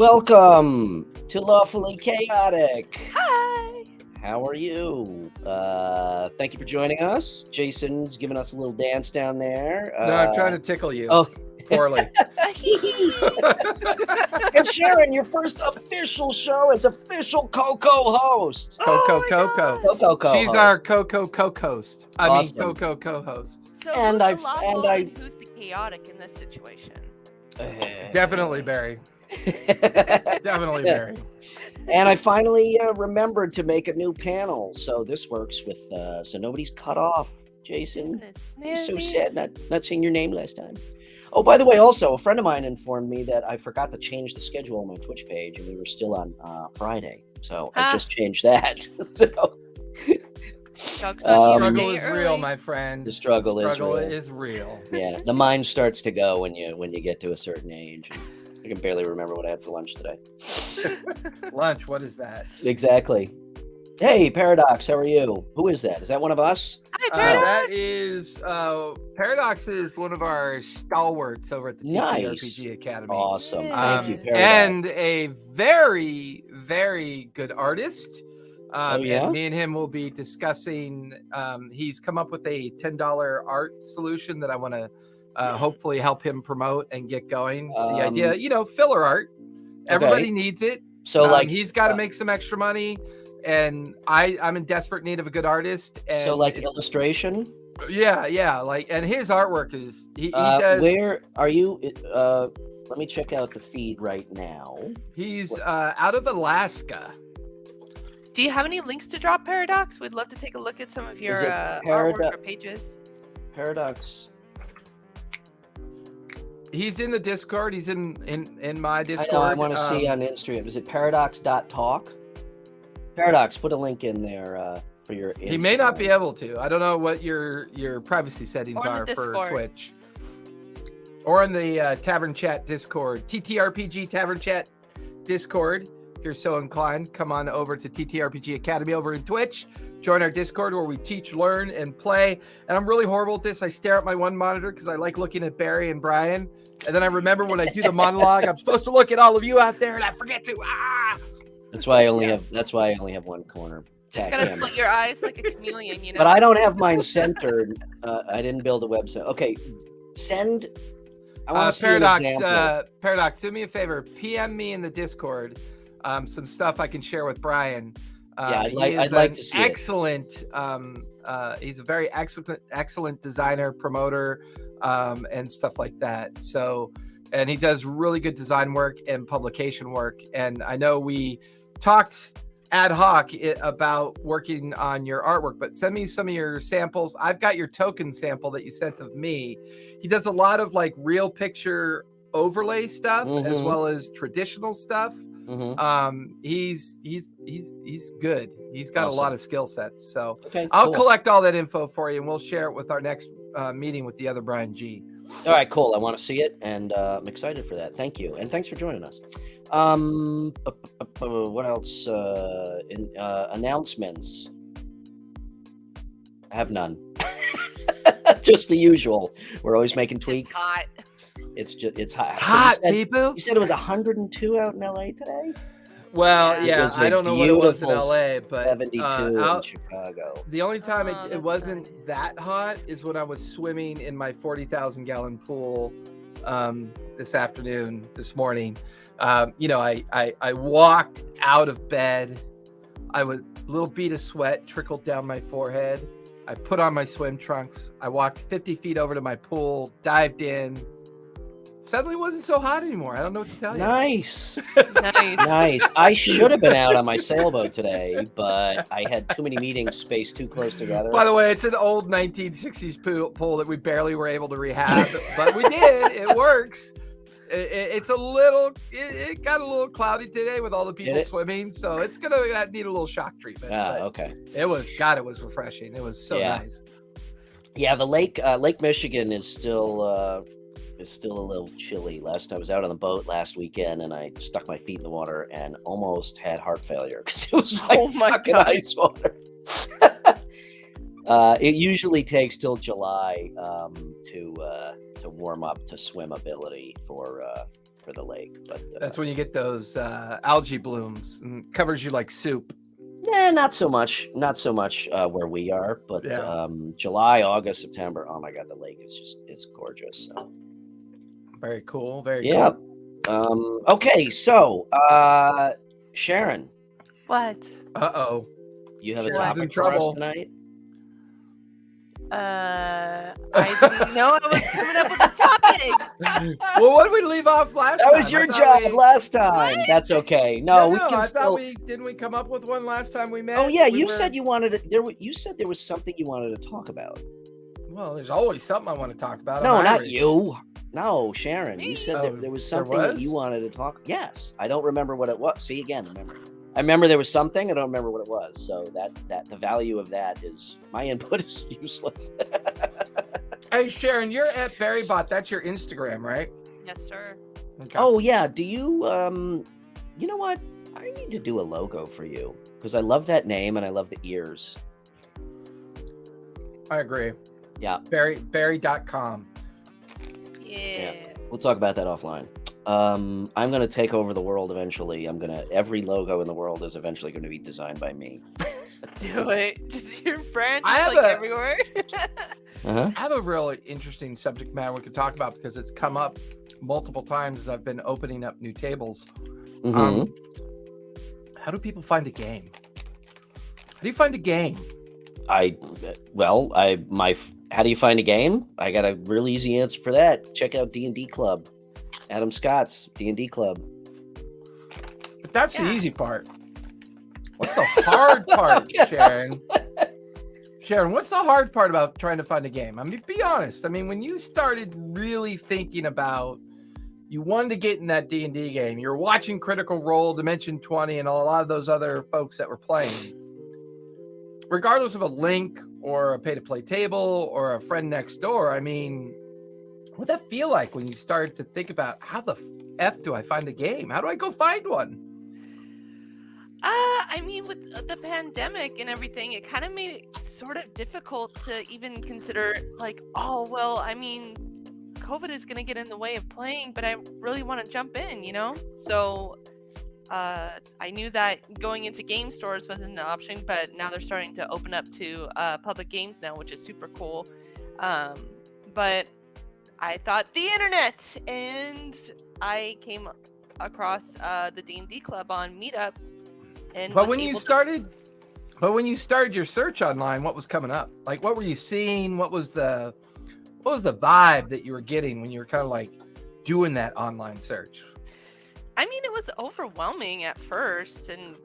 Welcome to Lawfully Chaotic. Hi. How are you? Thank you for joining us. Jason's giving us a little dance down there. No, I'm trying to tickle you. Oh, Poorly. and Sharon, your first official show as official Coco host. Coco. Coco. She's our Coco co-host. Awesome. Coco co-host. So And who's I've- the lawful and I- and who's the chaotic in this situation? Definitely Barry. Definitely Barry. And I finally remembered to make a new panel, so this works with so nobody's cut off. Jason, Business so snazzy. sad not seeing your name last time. Oh, by the way, also a friend of mine informed me that I forgot to change the schedule on my Twitch page, and we were still on Friday, so I just changed that. So Dogs The on you a struggle day is early. real, my friend. the struggle is real. Yeah, the mind starts to go when you get to a certain age. I can barely remember what I had for lunch today. Lunch, what is that? Exactly. Hey, Paradox, how are you? Who is that? Is that one of us? Hi, Paradox. That is Paradox is one of our stalwarts over at the Nice. RPG Academy. Awesome. Yeah. Thank you, Paradox. And a very, very good artist. Yeah? And me and him will be discussing. He's come up with a $10 art solution that I want to hopefully help him promote and get going. The idea, filler art. Everybody needs it. So, like, he's got to make some extra money, and I'm in desperate need of a good artist. And so like illustration. yeah. Like, and his artwork is he does. Where are you? Let me check out the feed right now. He's out of Alaska. Do you have any links to drop, Paradox? We'd love to take a look at some of your it artwork or pages. Paradox. He's in the Discord. He's in my I Discord. know. I want to see on Instagram. Is it paradox.talk? Paradox, put a link in there for your. He may not Instagram. be able to. I don't know what your privacy settings Or in are the for Discord. Twitch. Or in the Tavern Chat Discord, TTRPG Tavern Chat Discord. If you're so inclined, come on over to TTRPG Academy over in Twitch. Join our Discord where we teach, learn, and play. And I'm really horrible at this. I stare at my one monitor because I like looking at Barry and Brian. And then I remember when I do the monologue, I'm supposed to look at all of you out there, and I forget to. That's why I only have. That's why I only have one corner. Just tack gotta in. split your eyes like a chameleon, But I don't have mine centered. I didn't build a website. Okay, send. I want to see an example. Paradox, do me a favor. PM me in the Discord some stuff I can share with Brian. I'd like to see it. excellent. He's a very excellent designer, promoter, and stuff like that. So, and he does really good design work and publication work. And I know we talked ad hoc about working on your artwork, but send me some of your samples. I've got your token sample that you sent of me. He does a lot of like real picture overlay stuff as Mhm. well as traditional stuff. Mhm. He's good. He's got a lot Awesome. of skill sets. So Okay, I'll cool. collect all that info for you, and we'll share it with our next meeting with the other Brian G. All right, cool. I want to see it, and I'm excited for that. Thank you, and thanks for joining us. What else? Announcements. I have none. Just the usual. We're always making tweaks. Hot. It's hot. It's So you hot, said- people. You said it was 102 out in LA today. Well, Yeah. It yeah, was I a don't know what it was in beautiful LA, but 72 in out, Chicago. the only time Oh, it that's wasn't nice. that hot is when I was swimming in my 40,000 gallon pool this morning. I walked out of bed. I was a little bead of sweat trickled down my forehead. I put on my swim trunks. I walked 50 feet over to my pool, dived in. Suddenly it wasn't so hot anymore. I don't know what to tell you. Nice. Nice. Nice. I should have been out on my sailboat today, but I had too many meetings spaced too close together. By the way, it's an old 1960s pool that we barely were able to rehab, but we did. It works. It's a little. It got a little cloudy today with all the people swimming, so it's gonna need a little shock treatment. but Okay. It was refreshing. It was so nice. Yeah, the Lake Michigan is still a little chilly. I was out on the boat last weekend, and I stuck my feet in the water and almost had heart failure because it was like fucking ice water. It usually takes till July to warm up to swim ability for for the lake. But That's when you get those algae blooms and covers you like soup. yeah, not so much. Not so much where we are, but Yeah. July, August, September. Oh my God, the lake is gorgeous. So. Very cool. Very Yeah. cool. Okay, so Sharon, What? Uh-oh. you have a Sharon's topic in for us trouble. tonight? I didn't know I was coming up with a topic. Well, what did we leave off last That time? was I your thought job we- last time. That's okay. No, we can I still. thought we didn't we come up with one last time we met? Oh yeah, We you were- said you wanted to, you said there was something you wanted to talk about. Well, there's always something I want to talk about. No, I'm not Irish. you. No, Sharon. You said Oh, there was there something that you was? wanted to talk. Yes, I don't remember what it was. See again, remember. I remember there was something. I don't remember what it was. So that the value of that is my input is useless. Hey, Sharon, you're at Berrybot. That's your Instagram, right? Yes, sir. Okay. Oh yeah. Do you you know what? I need to do a logo for you because I love that name and I love the ears. I agree. Yeah. Berry.com. Yeah. We'll talk about that offline. I'm gonna take over the world eventually. Every logo in the world is eventually gonna be designed by me. Do it. Just your brand I just have like a- everywhere. Uh-huh. I have a really interesting subject matter we could talk about because it's come up multiple times as I've been opening up new tables. Mhm. How do people find a game? How do you find a game? How do you find a game? I got a real easy answer for that. Check out D&D Club. Adam Scott's D&D Club. But that's the Yeah. easy part. What's the hard part, Sharon? Sharon, what's the hard part about trying to find a game? I mean, be honest. I mean, when you started really thinking about you wanted to get in that D&D game, you're watching Critical Role, Dimension 20, and a lot of those other folks that were playing. Regardless of a link or a pay-to-play table or a friend next door, I mean, what'd that feel like when you started to think about how the F do I find a game? How do I go find one? I mean, with the pandemic and everything, it kind of made it sort of difficult to even consider, like, oh, well, I mean, COVID is going to get in the way of playing, but I really want to jump in, you know? So I knew that going into game stores wasn't an option, but now they're starting to open up to public games now, which is super cool. But I thought the internet, and I came across the D&D Club on Meetup. And But was when you able to- started your search online, what was coming up? Like, what were you seeing? What was the vibe that you were getting when you were kind of like doing that online search? I mean, it was overwhelming at first and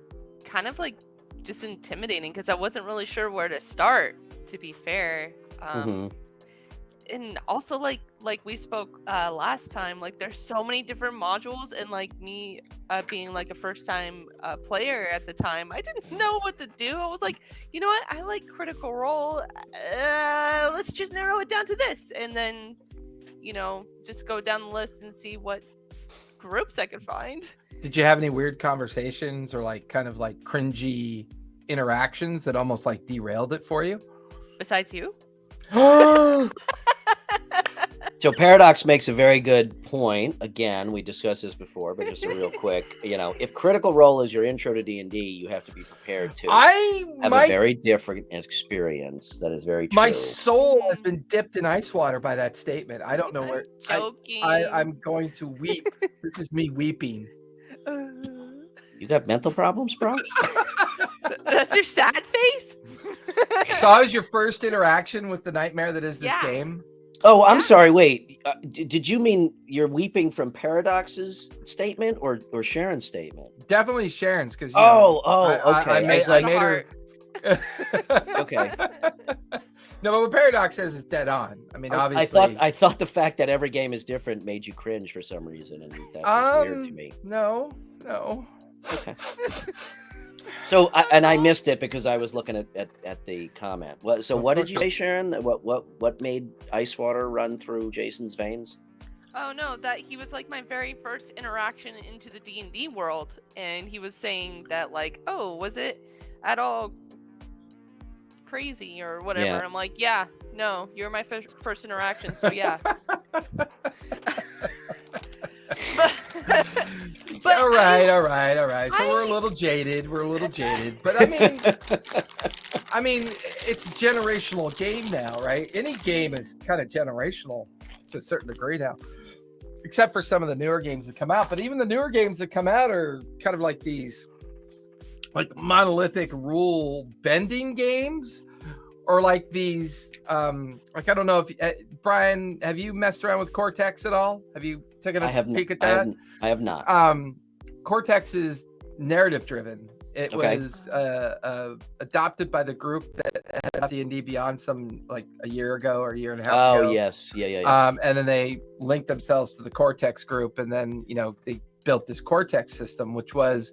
kind of like just intimidating because I wasn't really sure where to start, to be fair. Mhm. And also like we spoke last time, like there's so many different modules, and like me being like a first time player at the time, I didn't know what to do. I was like, you know what, I like Critical Role, let's just narrow it down to this, and then just go down the list and see what groups I could find. Did you have any weird conversations or like kind of like cringy interactions that almost like derailed it for you? Besides you. So Paradox makes a very good point. Again, we discussed this before, but just a real quick, if Critical Role is your intro to D&D, you have to be prepared to have a very different experience. That is very true. My soul has been dipped in ice water by that statement. I don't know I'm where joking. I'm going to weep. This is me weeping. You got mental problems, bro? That's your sad face. So how was your first interaction with the nightmare that is this Yeah. game? Oh, I'm Yeah. sorry. Wait, did you mean you're weeping from Paradox's statement or Sharon's statement? Definitely Sharon's because Okay. I made was like, her. Okay. No, but what Paradox says is dead on. I mean, obviously. I thought the fact that every game is different made you cringe for some reason, and that was weird to me. No. Okay. So I missed it because I was looking at the comment. So what did you say, Sharon? What made ice water run through Jason's veins? Oh no, that he was like my very first interaction into the D&D world, and he was saying that like, oh, was it at all crazy or whatever? Yeah. And I'm like, yeah, no, you're my first interaction, so yeah. But all right. So we're a little jaded. But I mean, it's a generational game now, right? Any game is kind of generational to a certain degree now, except for some of the newer games that come out. But even the newer games that come out are kind of like these, like monolithic rule bending games, or like these, like I don't know if Brian, have you messed around with Cortex at all? Have you taken a peek at that? I have not. Cortex is narrative driven. It Okay. was adopted by the group that had D&D Beyond some like a year ago or a year and a half ago. Oh yes, yeah. And then they linked themselves to the Cortex group, and then they built this Cortex system, which was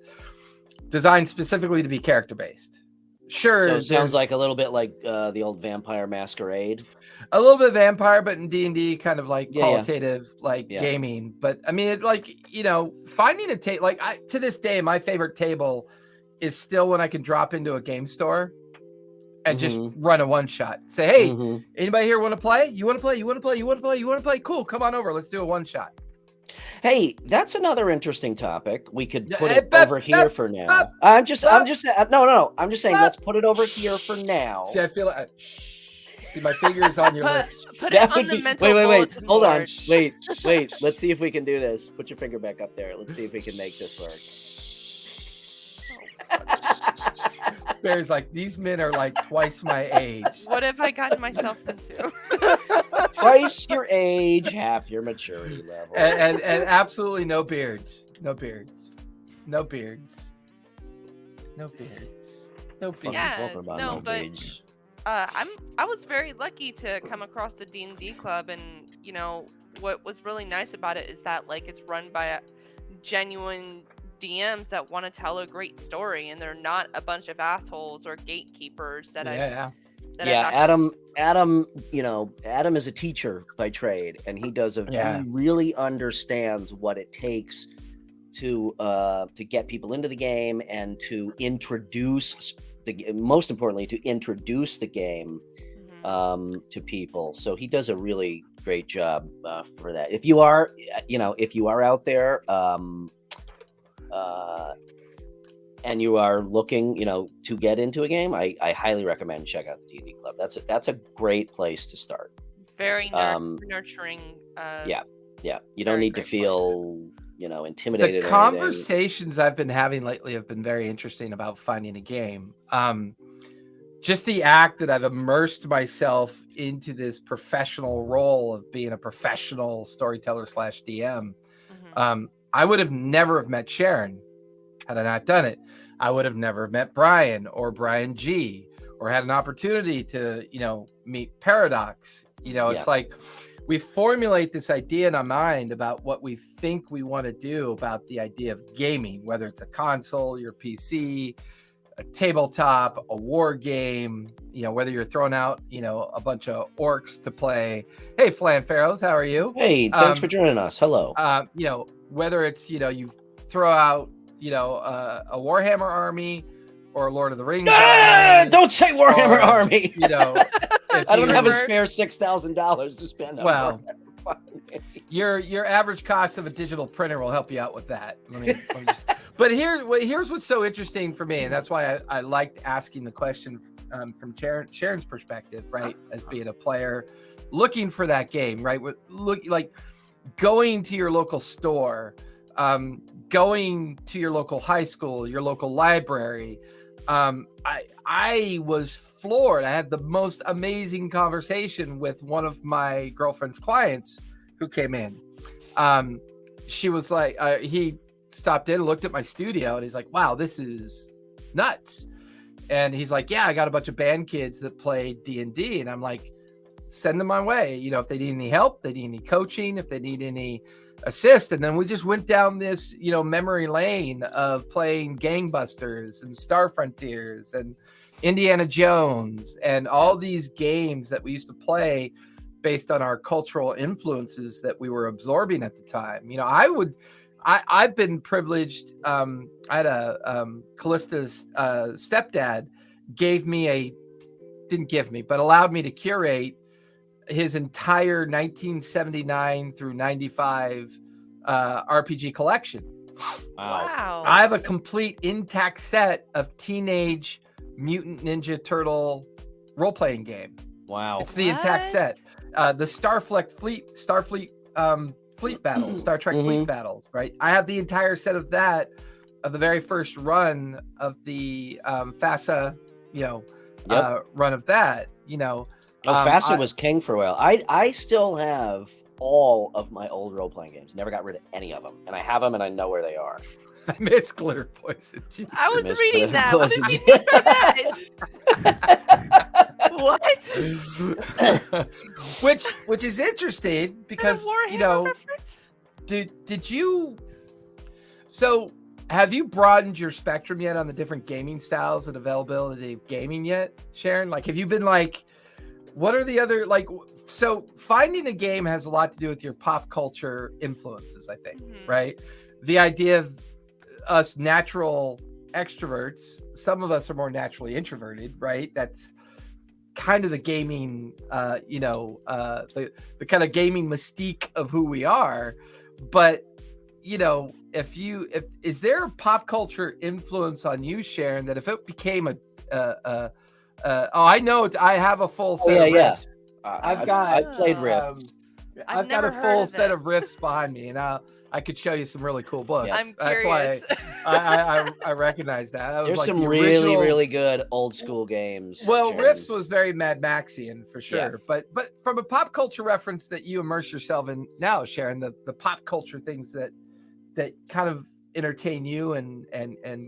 designed specifically to be character based. Sure, So it sounds like a little bit like the old Vampire Masquerade. a little bit of vampire, but in D&D kind of like Yeah. qualitative, like gaming. But I mean, it like finding a table, like to this day, my favorite table is still when I can drop into a game store and just run a one shot. Say, hey, anybody here want to play? You want to play? You want to play? You want to play? You want to play? Cool, come on over. Let's do a one shot. Hey, that's another interesting topic. We could put it over here for now. I'm just no. I'm just saying, let's put it over here for now. See, I feel like see my fingers on your lips. Put it on the mental Wait. bulletin Hold on. board. Wait. Let's see if we can do this. Put your finger back up there. Let's see if we can make this work. Bear's like, these men are like twice my age. What have I gotten myself into? Twice your age, half your maturity level. And absolutely no beards. No beards. Yeah, no, but I was very lucky to come across the D&D club, and what was really nice about it is that like it's run by genuine DMs that want to tell a great story, and they're not a bunch of assholes or gatekeepers that Adam is a teacher by trade, and he does he really understands what it takes to get people into the game and to introduce most importantly to introduce the game to people. So he does a really great job for that. If you are out there and you are looking, to get into a game, I highly recommend check out the D&D Club. That's a great place to start. Very nurturing. Yeah. You don't need to feel, intimidated. The conversations I've been having lately have been very interesting about finding a game. Just the act that I've immersed myself into this professional role of being a professional storyteller / DM. I would have never have met Sharon had I not done it. I would have never met Brian or Brian G, or had an opportunity to, meet Paradox. It's like we formulate this idea in our mind about what we think we want to do about the idea of gaming, whether it's a console, your PC, a tabletop, a war game, whether you're throwing out, a bunch of orcs to play. Hey, Flan Pharaohs, how are you? Hey, thanks for joining us. Hello. Whether it's, you throw out, a Warhammer army or a Lord of the Rings army, don't say Warhammer army. I don't have a spare $6,000 to spend on Warhammer. Your average cost of a digital printer will help you out with that. But here's what's so interesting for me, and that's why I liked asking the question from Sharon's perspective, right? As being a player looking for that game, right? Going to your local store, going to your local high school, your local library. I was floored. I had the most amazing conversation with one of my girlfriend's clients who came in. She was like, he stopped in and looked at my studio, and he's like, wow, this is nuts. And he's like, yeah, I got a bunch of band kids that play D&D. And I'm like, send them my way. If they need any help, they need any coaching, if they need any assist. And then we just went down this, memory lane of playing Gangbusters and Star Frontiers and Indiana Jones and all these games that we used to play based on our cultural influences that we were absorbing at the time. I've been privileged. I had a Callista's stepdad allowed me to curate his entire 1979 through 95 RPG collection. Wow. I have a complete intact set of Teenage Mutant Ninja Turtle role-playing game. Wow. It's the intact set. The Starfleet fleet battles, Star Trek fleet battles, right? I have the entire set of that, of the very first run of the FASA, run of that, FASA was king for a while. I still have all of my old role-playing games. Never got rid of any of them. And I have them and I know where they are. I miss Glitter Poison. Jesus. I was miss reading Glitter that. What does Poison. he mean by that? What? which is interesting because reference? did you have you broadened your spectrum yet on the different gaming styles and availability of gaming yet, Sharon? Like, have you been like, what are the other, like, so finding a game has a lot to do with your pop culture influences, I think, right? The idea of us natural extroverts, some of us are more naturally introverted, right? That's kind of the gaming, the kind of gaming mystique of who we are. But, is there a pop culture influence on you, Sharon, that if it became I know I have a full set of riffs. I've played riffs. I've got a full set of riffs behind me, and I could show you some really cool books. I'm curious. That's why I recognize that. There's like some the really, original... really good old school games. Well, Sharon. Riffs was very Mad Maxian for sure. Yes. But from a pop culture reference that you immerse yourself in now, Sharon, the pop culture things that kind of entertain you and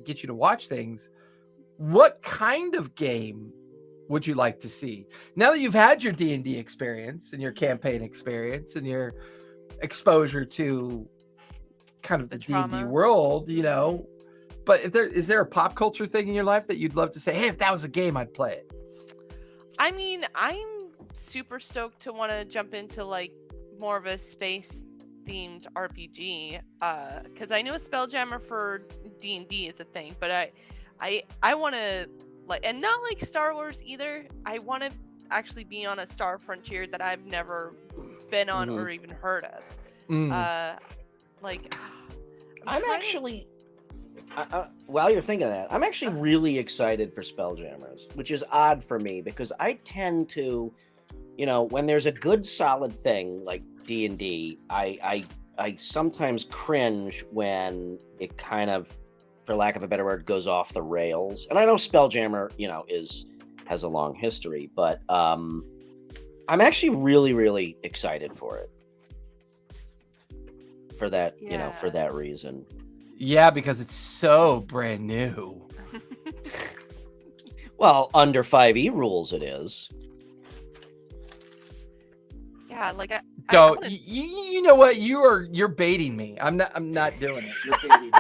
get you to watch things, what kind of game would you like to see now that you've had your D&D experience and your campaign experience and your exposure to kind of the D&D world, but is there a pop culture thing in your life that you'd love to say, hey, if that was a game, I'd play it? I mean, I'm super stoked to want to jump into like more of a space themed RPG, because I knew a Spelljammer for D&D is a thing, but I want to, like, and not like Star Wars either. I want to actually be on a star frontier that I've never been on or even heard of. While you're thinking of that, I'm actually really excited for Spelljammers, which is odd for me because I tend to, when there's a good solid thing like D&D, I sometimes cringe when it kind of, for lack of a better word, goes off the rails. And I know Spelljammer, has a long history, but I'm actually really, really excited for it. For that, for that reason. Yeah, because it's so brand new. Well, under 5e rules, it is. Yeah, like you know what? You're baiting me. I'm not doing it. You're baiting me.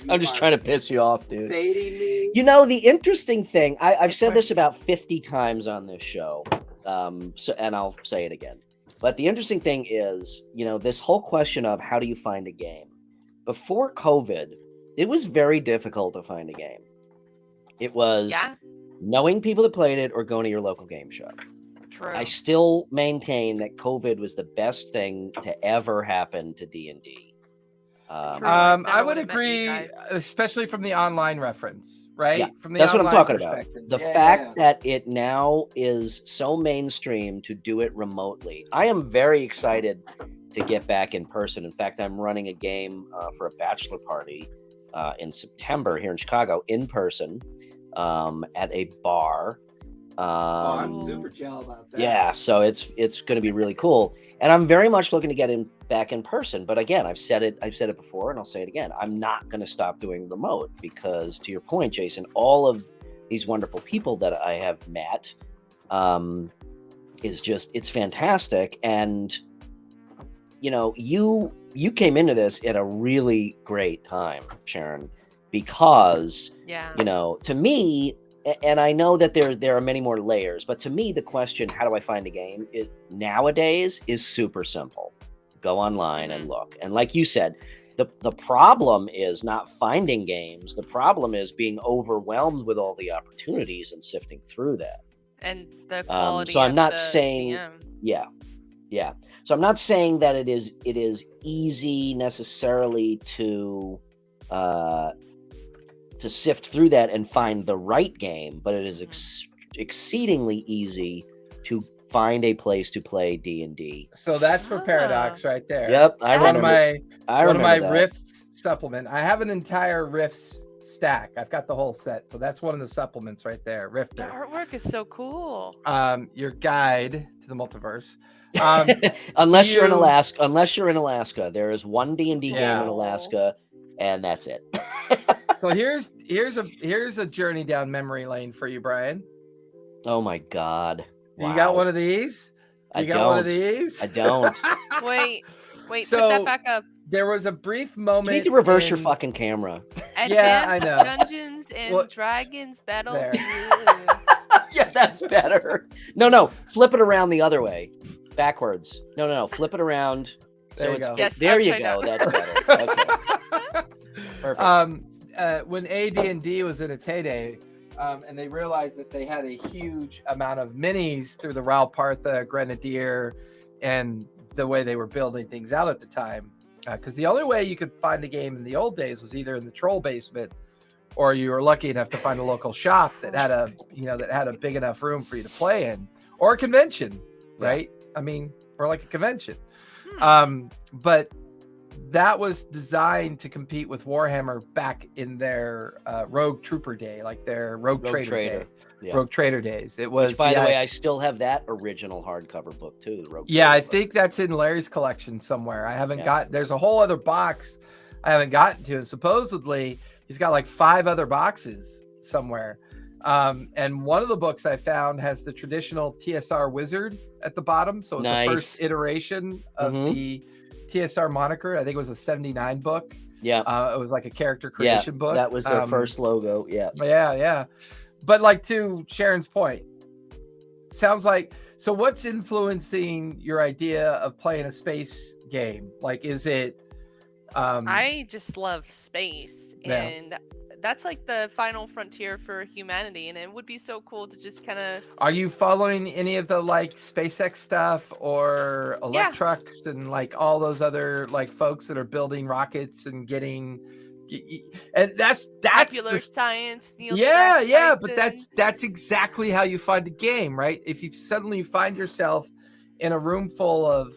I'm just trying to piss you off, dude. Baiting me. The interesting thing, I've said this about 50 times on this show, and I'll say it again. But the interesting thing is, this whole question of how do you find a game? Before COVID, it was very difficult to find a game. It was knowing people that played it or going to your local game shop. True. I still maintain that COVID was the best thing to ever happen to D&D. I would agree, especially from the online reference, right? Yeah, from the that's what I'm talking about. perspective. The fact that it now is so mainstream to do it remotely. I am very excited to get back in person. In fact, I'm running a game for a bachelor party in September here in Chicago in person at a bar. I'm super jealous about that. Yeah, so it's going to be really cool, and I'm very much looking to get back in person. But again, I've said it before, and I'll say it again. I'm not going to stop doing remote because, to your point, Jason, all of these wonderful people that I have met it's fantastic. And you came into this at a really great time, Sharon, because to me. And I know that there are many more layers, but to me, the question, how do I find a game, nowadays is super simple. Go online and look. And like you said, the problem is not finding games. The problem is being overwhelmed with all the opportunities and sifting through that. And the quality so I'm not of the saying, DM. yeah. Yeah. So I'm not saying that it is easy necessarily to sift through that and find the right game, but it is exceedingly easy to find a place to play D&D. So that's for Paradox right there. Yep, I one of remember. my that. Rifts supplement. I have an entire Rifts stack. I've got the whole set, so that's one of the supplements right there. The Rifter. artwork is so cool. Your guide to the multiverse. Unless you're in Alaska, there is one D&D game in Alaska, and that's it. So here's a journey down memory lane for you, Brian. Oh my God! You got one of these? I one of these? I don't. Wait, So, put that back up. There was a brief moment. You need to reverse your fucking camera. Advanced I know. Dungeons and Dragons battles. There. Yeah, that's better. No, flip it around the other way, backwards. No, flip it around. There you go. Yes, there you upside go. down. That's better. Okay. Perfect. When AD&D was in its heyday, and they realized that they had a huge amount of minis through the Ralpartha, Grenadier, and the way they were building things out at the time. Because the only way you could find a game in the old days was either in the troll basement, or you were lucky enough to find a local shop that had a big enough room for you to play in, or a convention, right? I mean, or like a convention. But that was designed to compete with Warhammer back in their Rogue Trooper day, like their Rogue Trader day. Yeah. Rogue Trader days. It was. Which, by the way, I still have that original hardcover book too. The Rogue. Yeah, Trader I think that's in Larry's collection somewhere. I haven't got. There's a whole other box I haven't gotten to, and supposedly he's got like 5 other boxes somewhere. And one of the books I found has the traditional TSR wizard at the bottom, so it's the first iteration of the TSR moniker. I think it was a 79 book. Yeah, it was like a character creation book. That was their first logo. Yeah. But like, to Sharon's point, sounds like, so what's influencing your idea of playing a space game? Like, is it I just love space, and that's like the final frontier for humanity, and it would be so cool to just kind of. Are you following any of the like SpaceX stuff or Electrux and like all those other like folks that are building rockets and getting, and that's popular science. Neil but that's exactly how you find a game, right? If you suddenly find yourself in a room full of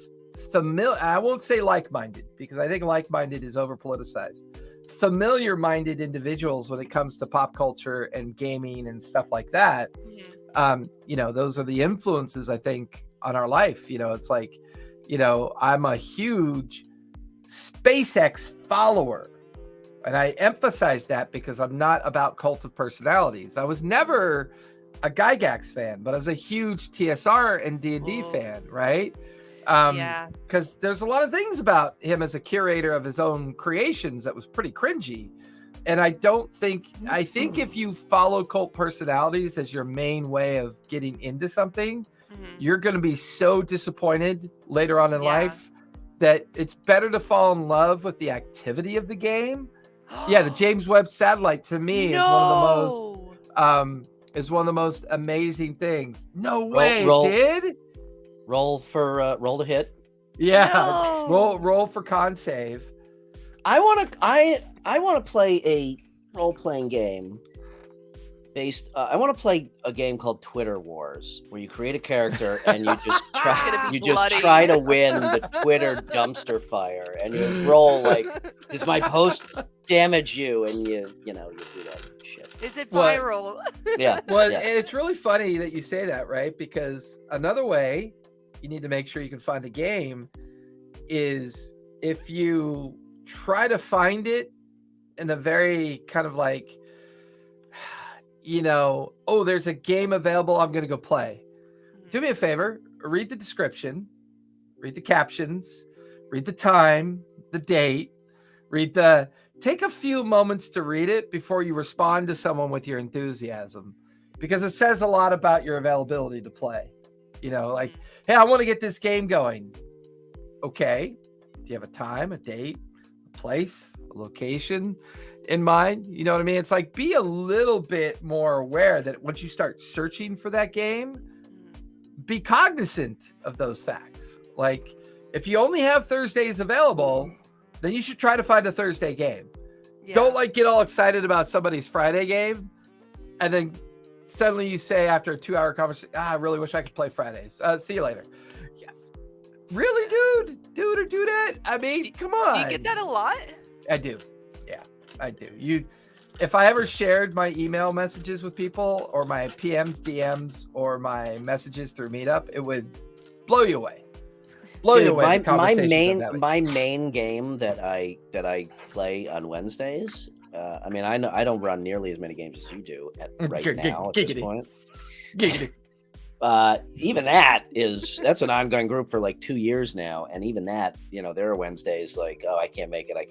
I won't say like-minded, because I think like-minded is over politicized, familiar-minded individuals when it comes to pop culture and gaming and stuff like that. Those are the influences, I think, on our life. It's like, I'm a huge SpaceX follower. And I emphasize that because I'm not about cult of personalities. I was never a Gygax fan, but I was a huge TSR and D&D fan, right? Because there's a lot of things about him as a curator of his own creations that was pretty cringy. And I think if you follow cult personalities as your main way of getting into something, you're going to be so disappointed later on in life that it's better to fall in love with the activity of the game. The James Webb satellite to me is one of the most amazing things. No way, did roll to hit. Roll for con save. I want to play a role-playing game based. I want to play a game called Twitter Wars, where you create a character and you just try to win the Twitter dumpster fire, and you roll like, does my post damage you? And you do that shit. Is it viral? And it's really funny that you say that, right? Because another way you need to make sure you can find a game is if you try to find it in a very kind of like, there's a game available, I'm going to go play. Do me a favor, read the description, read the captions, read the time, the date, take a few moments to read it before you respond to someone with your enthusiasm, because it says a lot about your availability to play. Like, hey, I want to get this game going. Okay. Do you have a time, a date, a place, a location in mind? You know what I mean? It's like, be a little bit more aware that once you start searching for that game, be cognizant of those facts. Like, if you only have Thursdays available, then you should try to find a Thursday game. Yeah. Don't like get all excited about somebody's Friday game, and then suddenly you say after a 2-hour conversation, I really wish I could play Fridays. See you later. Yeah. Really, dude? Or do that? I mean, come on. Do you get that a lot? I do. Yeah, I do. If I ever shared my email messages with people, or my PMs, DMs, or my messages through Meetup, it would blow you away. Dude, the my conversations I'm having. main game that I play on Wednesdays. I mean, I don't run nearly as many games as you do right now at this point. Giggity. Even that's an ongoing group for like 2 years now, and even that, there are Wednesdays like, oh, I can't make it. I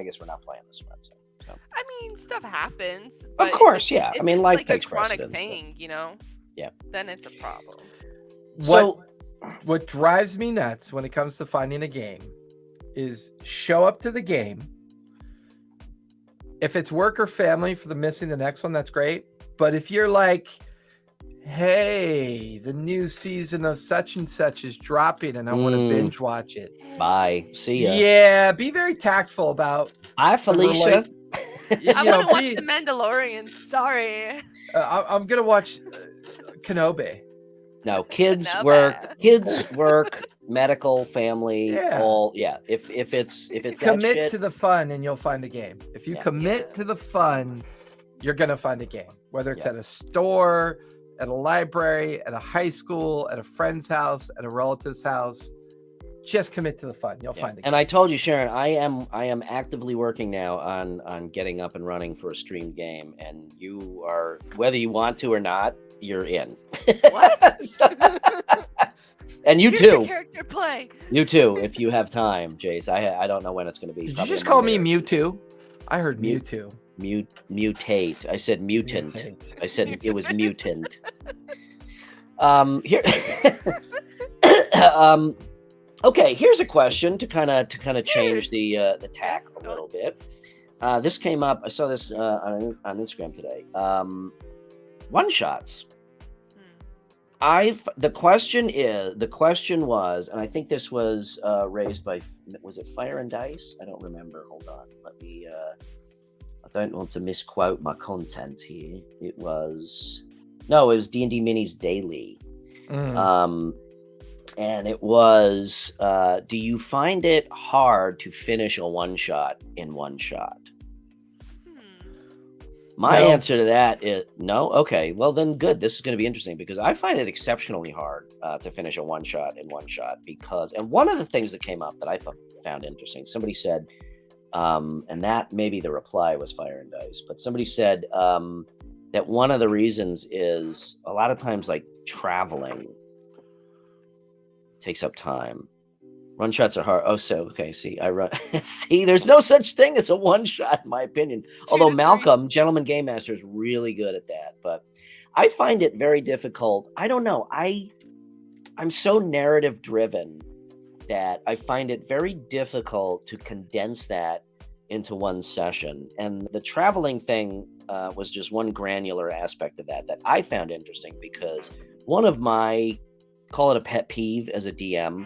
guess we're not playing this Wednesday. So. I mean, stuff happens. Of But course, yeah. I mean, it's life like takes a chronic precedence. thing, Yeah. Then it's a problem. What drives me nuts when it comes to finding a game is show up to the game. If it's work or family for the missing the next one, that's great. But if you're like, hey, the new season of such and such is dropping and I want to binge watch it. Bye. See ya. Yeah, be very tactful about. Bye, Felicia. I want to watch The Mandalorian. Sorry. I'm gonna watch Kenobi. No, kids work, medical, family, all. Yeah, if it's commit to the fun and you'll find a game. If you commit to the fun, you're gonna find a game. Whether it's at a store, at a library, at a high school, at a friend's house, at a relative's house, just commit to the fun. You'll find a game. And I told you, Sharon, I am actively working now on getting up and running for a streamed game, and you are, whether you want to or not, you're in. What? And you Here's too. Your character play. You too, if you have time, Jace. I don't know when it's going to be. Did you just call me Mewtwo? I heard Mewtwo. Mutate. I said mutant. I said it was mutant. Here. Okay, here's a question to kind of change the tack a little bit. This came up. I saw this on Instagram today. One shots. The question was, and I think this was raised by, was it Fire and Dice? I don't remember. Hold on. Let me. I don't want to misquote my content here. It was D&D Minis Daily. And it was, do you find it hard to finish a one shot in one shot? My answer to that is no. Okay, well then good. This is going to be interesting because I find it exceptionally hard to finish a one shot in one shot and one of the things that came up that I found interesting, somebody said, and that maybe the reply was Fire and Dice, but somebody said that one of the reasons is a lot of times like traveling takes up time. Run shots are hard. Oh, so okay. See, I run. See, there's no such thing as a one shot, in my opinion. Although Malcolm, Gentleman Game Master, is really good at that. But I find it very difficult. I don't know. I'm so narrative driven that I find it very difficult to condense that into one session. And the traveling thing was just one granular aspect of that I found interesting because one of my, call it a pet peeve as a DM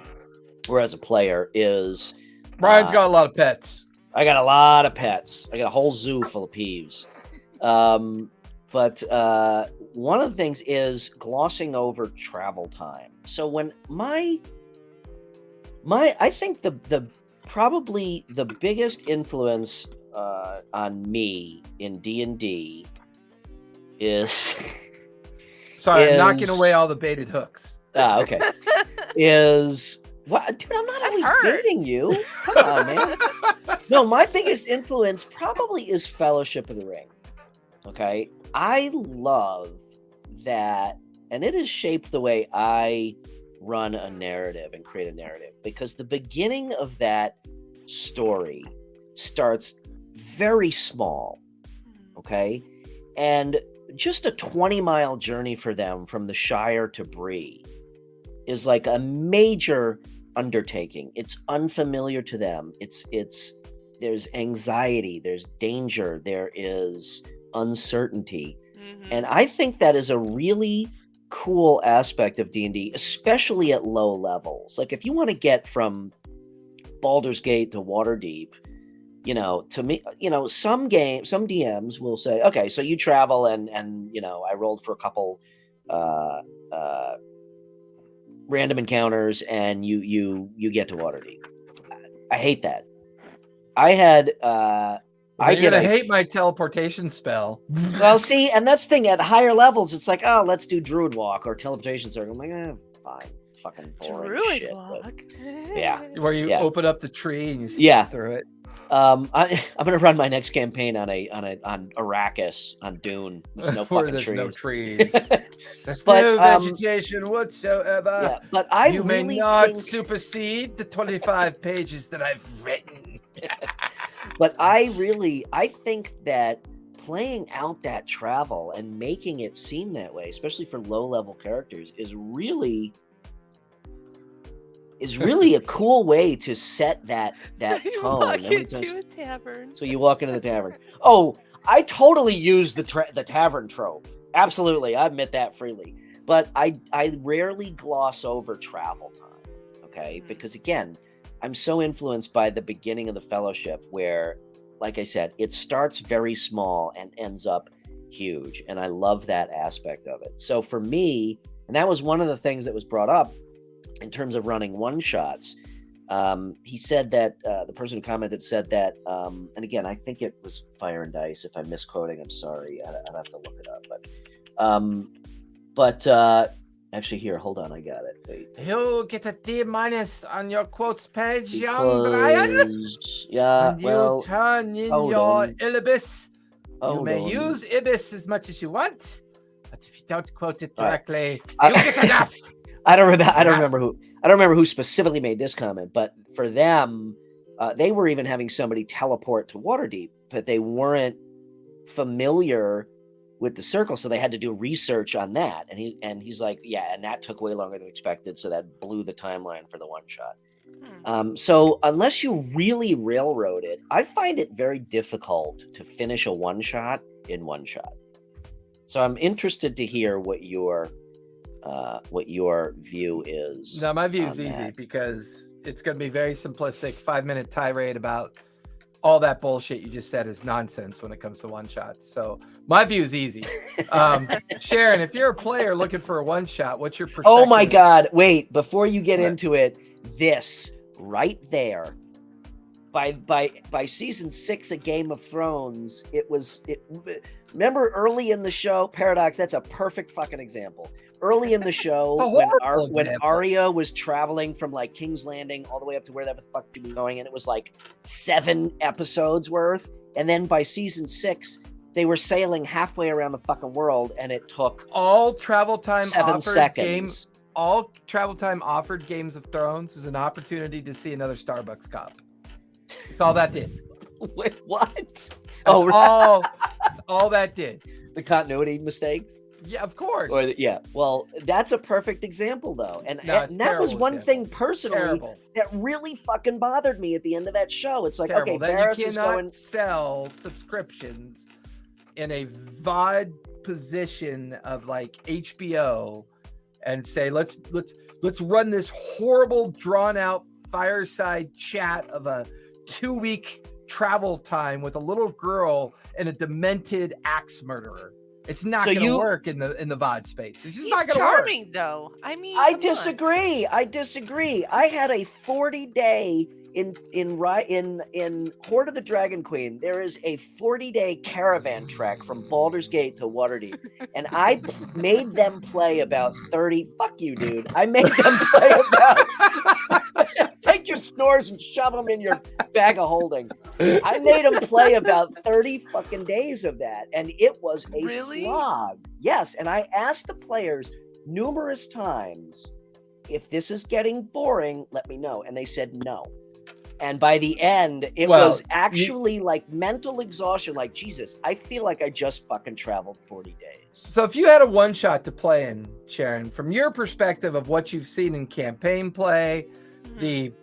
or as a player is Brian's got a lot of pets. I got a lot of pets. I got a whole zoo full of peeves. But one of the things is glossing over travel time. So when I think the probably the biggest influence on me in D&D is sorry, I'm knocking away all the baited hooks. Okay. Is what, dude? I'm not always baiting you. Come on, man. No, my biggest influence probably is Fellowship of the Ring. Okay, I love that, and it has shaped the way I run a narrative and create a narrative because the beginning of that story starts very small. Okay, and just a 20-mile journey for them from the Shire to Bree is like a major undertaking. It's unfamiliar to them. There's anxiety, there's danger, there is uncertainty. And I think that is a really cool aspect of D&D, especially at low levels. Like if you want to get from Baldur's Gate to Waterdeep, to me, some DMs will say, okay, so you travel and I rolled for a couple random encounters and you get to Waterdeep. I hate that. I had You're gonna hate my teleportation spell. well, see, and that's the thing, at higher levels, it's like, oh, let's do Druid Walk or Teleportation Circle. I'm like, fine. Fucking boring Druid shit. Walk. Yeah. Where you open up the tree and you step Yeah. through it. I'm gonna run my next campaign on Arrakis on Dune. There's no Where fucking there's trees. no trees. There's But, no vegetation whatsoever. Yeah, but I You may really not think, supersede the 25 pages that I've written. but I think that playing out that travel and making it seem that way, especially for low level characters, is really a cool way to set that You tone. walk Every time- into a tavern. So you walk into the tavern. Oh, I totally use the tavern trope. Absolutely, I admit that freely. But I rarely gloss over travel time. Okay, because again, I'm so influenced by the beginning of the Fellowship, where, like I said, it starts very small and ends up huge, and I love that aspect of it. So for me, and that was one of the things that was brought up in terms of running one shots. He said that the person who commented said that, and again, I think it was Fire and Dice. If I'm misquoting, I'm sorry. I'd have to look it up. But actually, here, hold on, I got it. Wait. You get a D- on your quotes page, young Brian. Because, yeah, When you well, turn in hold your on. Ibis, you hold may on. use Ibis as much as you want, but if you don't quote it All right. directly, I- you get enough. I don't remember who specifically made this comment, but for them, they were even having somebody teleport to Waterdeep, but they weren't familiar with the circle, so they had to do research on that. And he's like, yeah, and that took way longer than expected, so that blew the timeline for the one shot. So unless you really railroad it, I find it very difficult to finish a one shot in one shot. So I'm interested to hear what your view is. No, my view is on easy that. because it's going to be very simplistic, 5-minute tirade about all that bullshit you just said is nonsense when it comes to one shots. So my view is easy. Sharon, if you're a player looking for a one shot, what's your perspective? Oh my God! Wait, before you get What? into it, this right there. By season 6 of Game of Thrones, remember early in the show, Paradox, that's a perfect fucking example. Early in the show, when Arya was traveling from like King's Landing all the way up to wherever the fuck she was going, and it was like 7 episodes worth, and then by season 6, they were sailing halfway around the fucking world, and it took all travel time 7 offered seconds. All travel time offered Games of Thrones is an opportunity to see another Starbucks cup. That's all that did. Wait, what? That's all that did. The continuity mistakes? Yeah, of course. Well, that's a perfect example, though. And, No, it's and that was terrible one example. thing personally Terrible. that really fucking bothered me at the end of that show. It's like, Terrible. okay, That Varys you is cannot going. sell subscriptions in a VOD position of like HBO and say let's run this horrible drawn out fireside chat of a 2-week travel time with a little girl and a demented axe murderer. It's not going to work in the VOD space. It's just not going to work. Charming though. I mean, I come on. disagree. I had a 40-day in Horde of the Dragon Queen. There is a 40-day caravan trek from Baldur's Gate to Waterdeep, and I made them play about 30. Fuck you, dude. I made them play about. Take your snores and shove them in your bag of holding. I made them play about 30 fucking days of that, and it was a slog. Yes, and I asked the players numerous times, if this is getting boring, let me know. And they said no. And by the end, it was actually like mental exhaustion. Like, Jesus, I feel like I just fucking traveled 40 days. So if you had a one shot to play in, Sharon, from your perspective of what you've seen in campaign play, the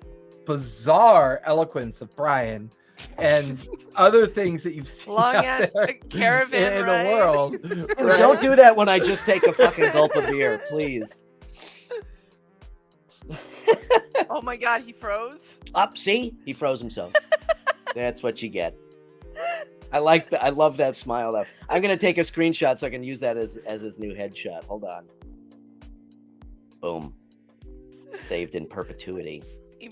bizarre eloquence of Brian, and other things that you've seen Long out ass there caravan in ride. the world. Dude, right? don't do that when I just take a fucking gulp of beer, please. Oh my god, he froze. Up, see? He froze himself. That's what you get. I like that. I love that smile though. I'm gonna take a screenshot so I can use that as his new headshot. Hold on. Boom. Saved in perpetuity.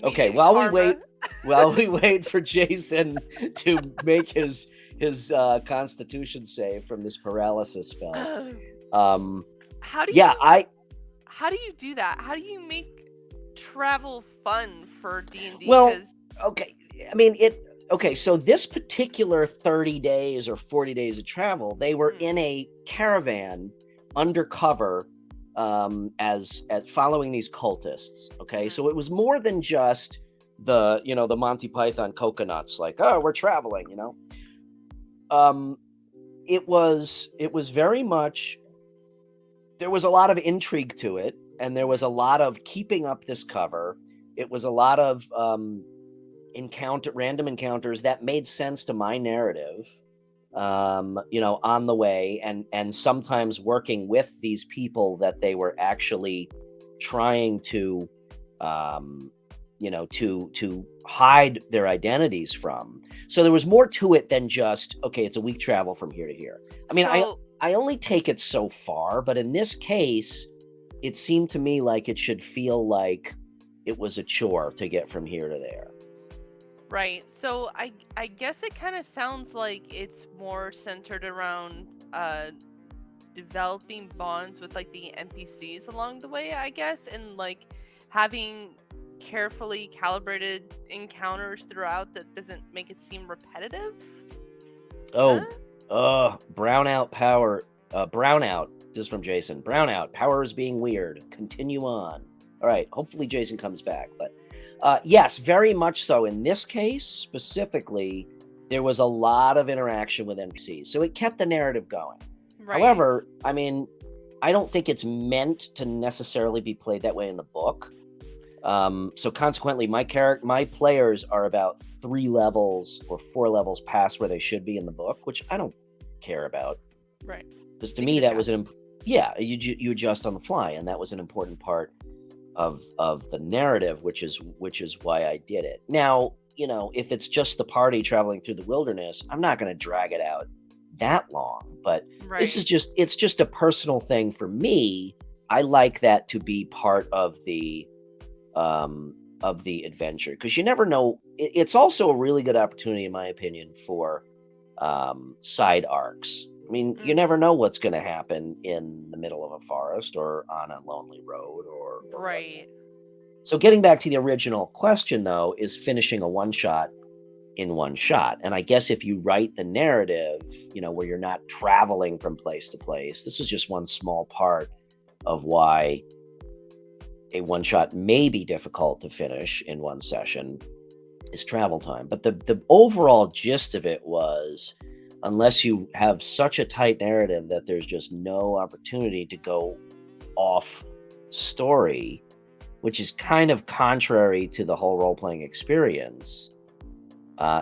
Okay, Immediate while we wait for Jason to make his constitution save from this paralysis spell. How do Yeah, you how do you do that? How do you make travel fun for D&D? Well, okay. I mean, okay, so this particular 30 days or 40 days of travel, they were in a caravan undercover as following these cultists. Okay, so it was more than just the Monty Python coconuts, like, oh, we're traveling, it was very much, there was a lot of intrigue to it, and there was a lot of keeping up this cover. It was a lot of random encounters that made sense to my narrative, on the way, and sometimes working with these people that they were actually trying to, to hide their identities from. So there was more to it than just, okay, it's a week travel from here to here. I mean, I only take it so far, but in this case, it seemed to me like it should feel like it was a chore to get from here to there. Right. So I guess it kind of sounds like it's more centered around developing bonds with like the NPCs along the way, I guess, and like having carefully calibrated encounters throughout that doesn't make it seem repetitive. Brownout power. Brownout. This is from Jason. Brownout. Power is being weird. Continue on. All right. Hopefully Jason comes back. But yes, very much so. In this case, specifically, there was a lot of interaction with NPCs. So it kept the narrative going. Right. However, I mean, I don't think it's meant to necessarily be played that way in the book. So consequently, my players are about 3 levels or 4 levels past where they should be in the book, which I don't care about. Right. Because to me, that was you adjust on the fly, and that was an important part of the narrative, which is why I did it. Now, if it's just the party traveling through the wilderness, I'm not going to drag it out that long. But this is it's just a personal thing for me. I like that to be part of the adventure, because you never know. It's also a really good opportunity, in my opinion, for side arcs. I mean, you never know what's going to happen in the middle of a forest or on a lonely road or right. So getting back to the original question, though, is finishing a one-shot in one shot. And I guess if you write the narrative, where you're not traveling from place to place, this is just one small part of why a one-shot may be difficult to finish in one session is travel time. But the overall gist of it was, unless you have such a tight narrative that there's just no opportunity to go off story, which is kind of contrary to the whole role-playing experience.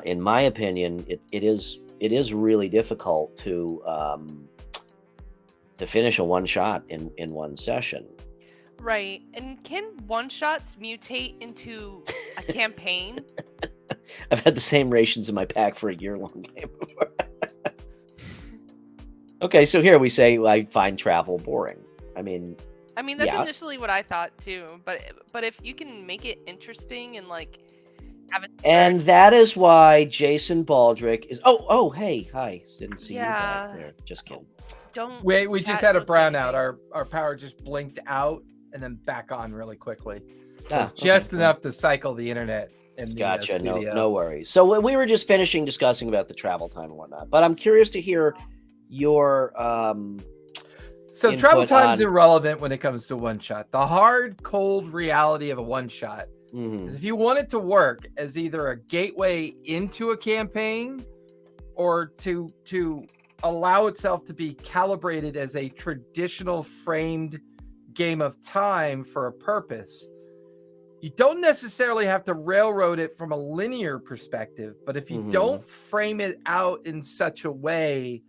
In my opinion, it is really difficult to finish a one-shot in one session. Right. And can one-shots mutate into a campaign? I've had the same rations in my pack for a year-long game before. Okay, so here we say I find travel boring. I mean, that's initially what I thought too. But if you can make it interesting and like have it. And that is why Jason Baldrick is. Oh, hey, hi. Didn't see you back there. Just kidding. We just had a brownout. Our power just blinked out and then back on really quickly. Just enough to cycle the internet. Gotcha. No worries. So we were just finishing discussing about the travel time and whatnot. But I'm curious to hear your so travel time's irrelevant when it comes to one shot. The hard, cold reality of a one shot is if you want it to work as either a gateway into a campaign or to allow itself to be calibrated as a traditional framed game of time for a purpose, you don't necessarily have to railroad it from a linear perspective, but if you don't frame it out in such a way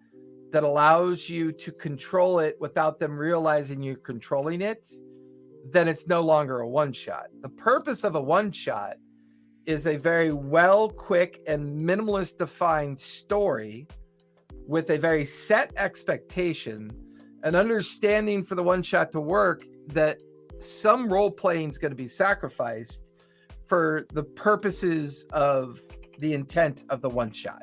that allows you to control it without them realizing you're controlling it, then it's no longer a one-shot. The purpose of a one-shot is a very well, quick, and minimalist defined story with a very set expectation, an understanding for the one-shot to work that some role playing is going to be sacrificed for the purposes of the intent of the one-shot.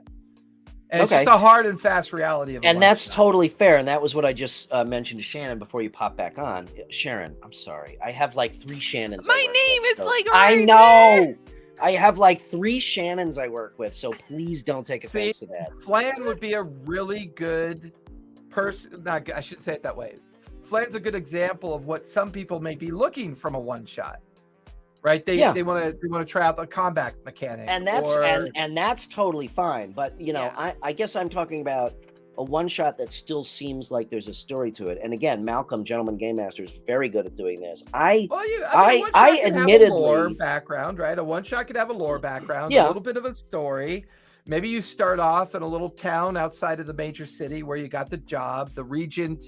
And it's just a hard and fast reality of it. And that's totally fair. And that was what I just mentioned to Shannon before you pop back on. Sharon, I'm sorry. I have like 3 Shannons. My name is like I know. I have like 3 Shannons I work with, so please don't take offense to that. Flan would be a really good person. I shouldn't say it that way. Flan's a good example of what some people may be looking from a one-shot. Right? They want to try out the combat mechanic. And that's totally fine. But I guess I'm talking about a one-shot that still seems like there's a story to it. And again, Malcolm, Gentleman Game Master, is very good at doing this. I admittedly, have a lore background, right? A one-shot could have a lore background, a little bit of a story. Maybe you start off in a little town outside of the major city where you got the job. The regent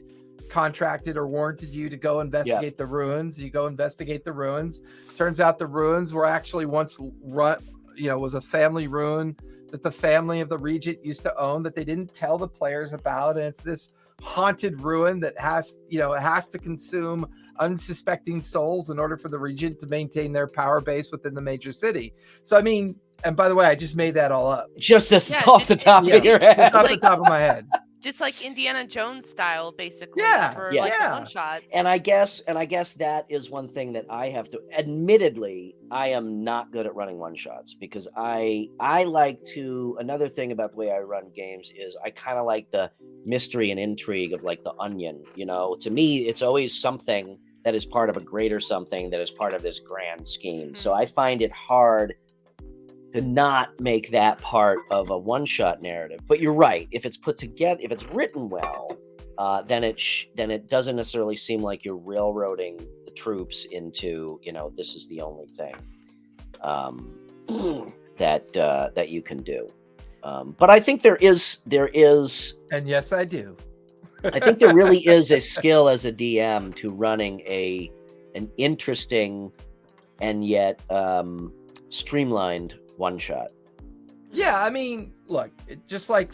contracted or warranted you to go investigate the ruins. You go investigate the ruins. Turns out the ruins were actually once was a family ruin that the family of the regent used to own that they didn't tell the players about. And it's this haunted ruin that has to consume unsuspecting souls in order for the regent to maintain their power base within the major city. So, I mean, and by the way, I just made that all up. Just off the top of your head. Just off the top of my head. Just like Indiana Jones style, basically. One shots. And I guess that is one thing that I have to. Admittedly, I am not good at running one shots because I like to. Another thing about the way I run games is I kind of like the mystery and intrigue of like the Onion. To me, it's always something that is part of a greater something that is part of this grand scheme. So I find it hard to not make that part of a one-shot narrative. But you're right. If it's put together, if it's written well, then it doesn't necessarily seem like you're railroading the troops into, this is the only thing that you can do. But I think there is, and yes, I do. I think there really is a skill as a DM to running an interesting and yet streamlined one shot. Yeah, I mean, look, just like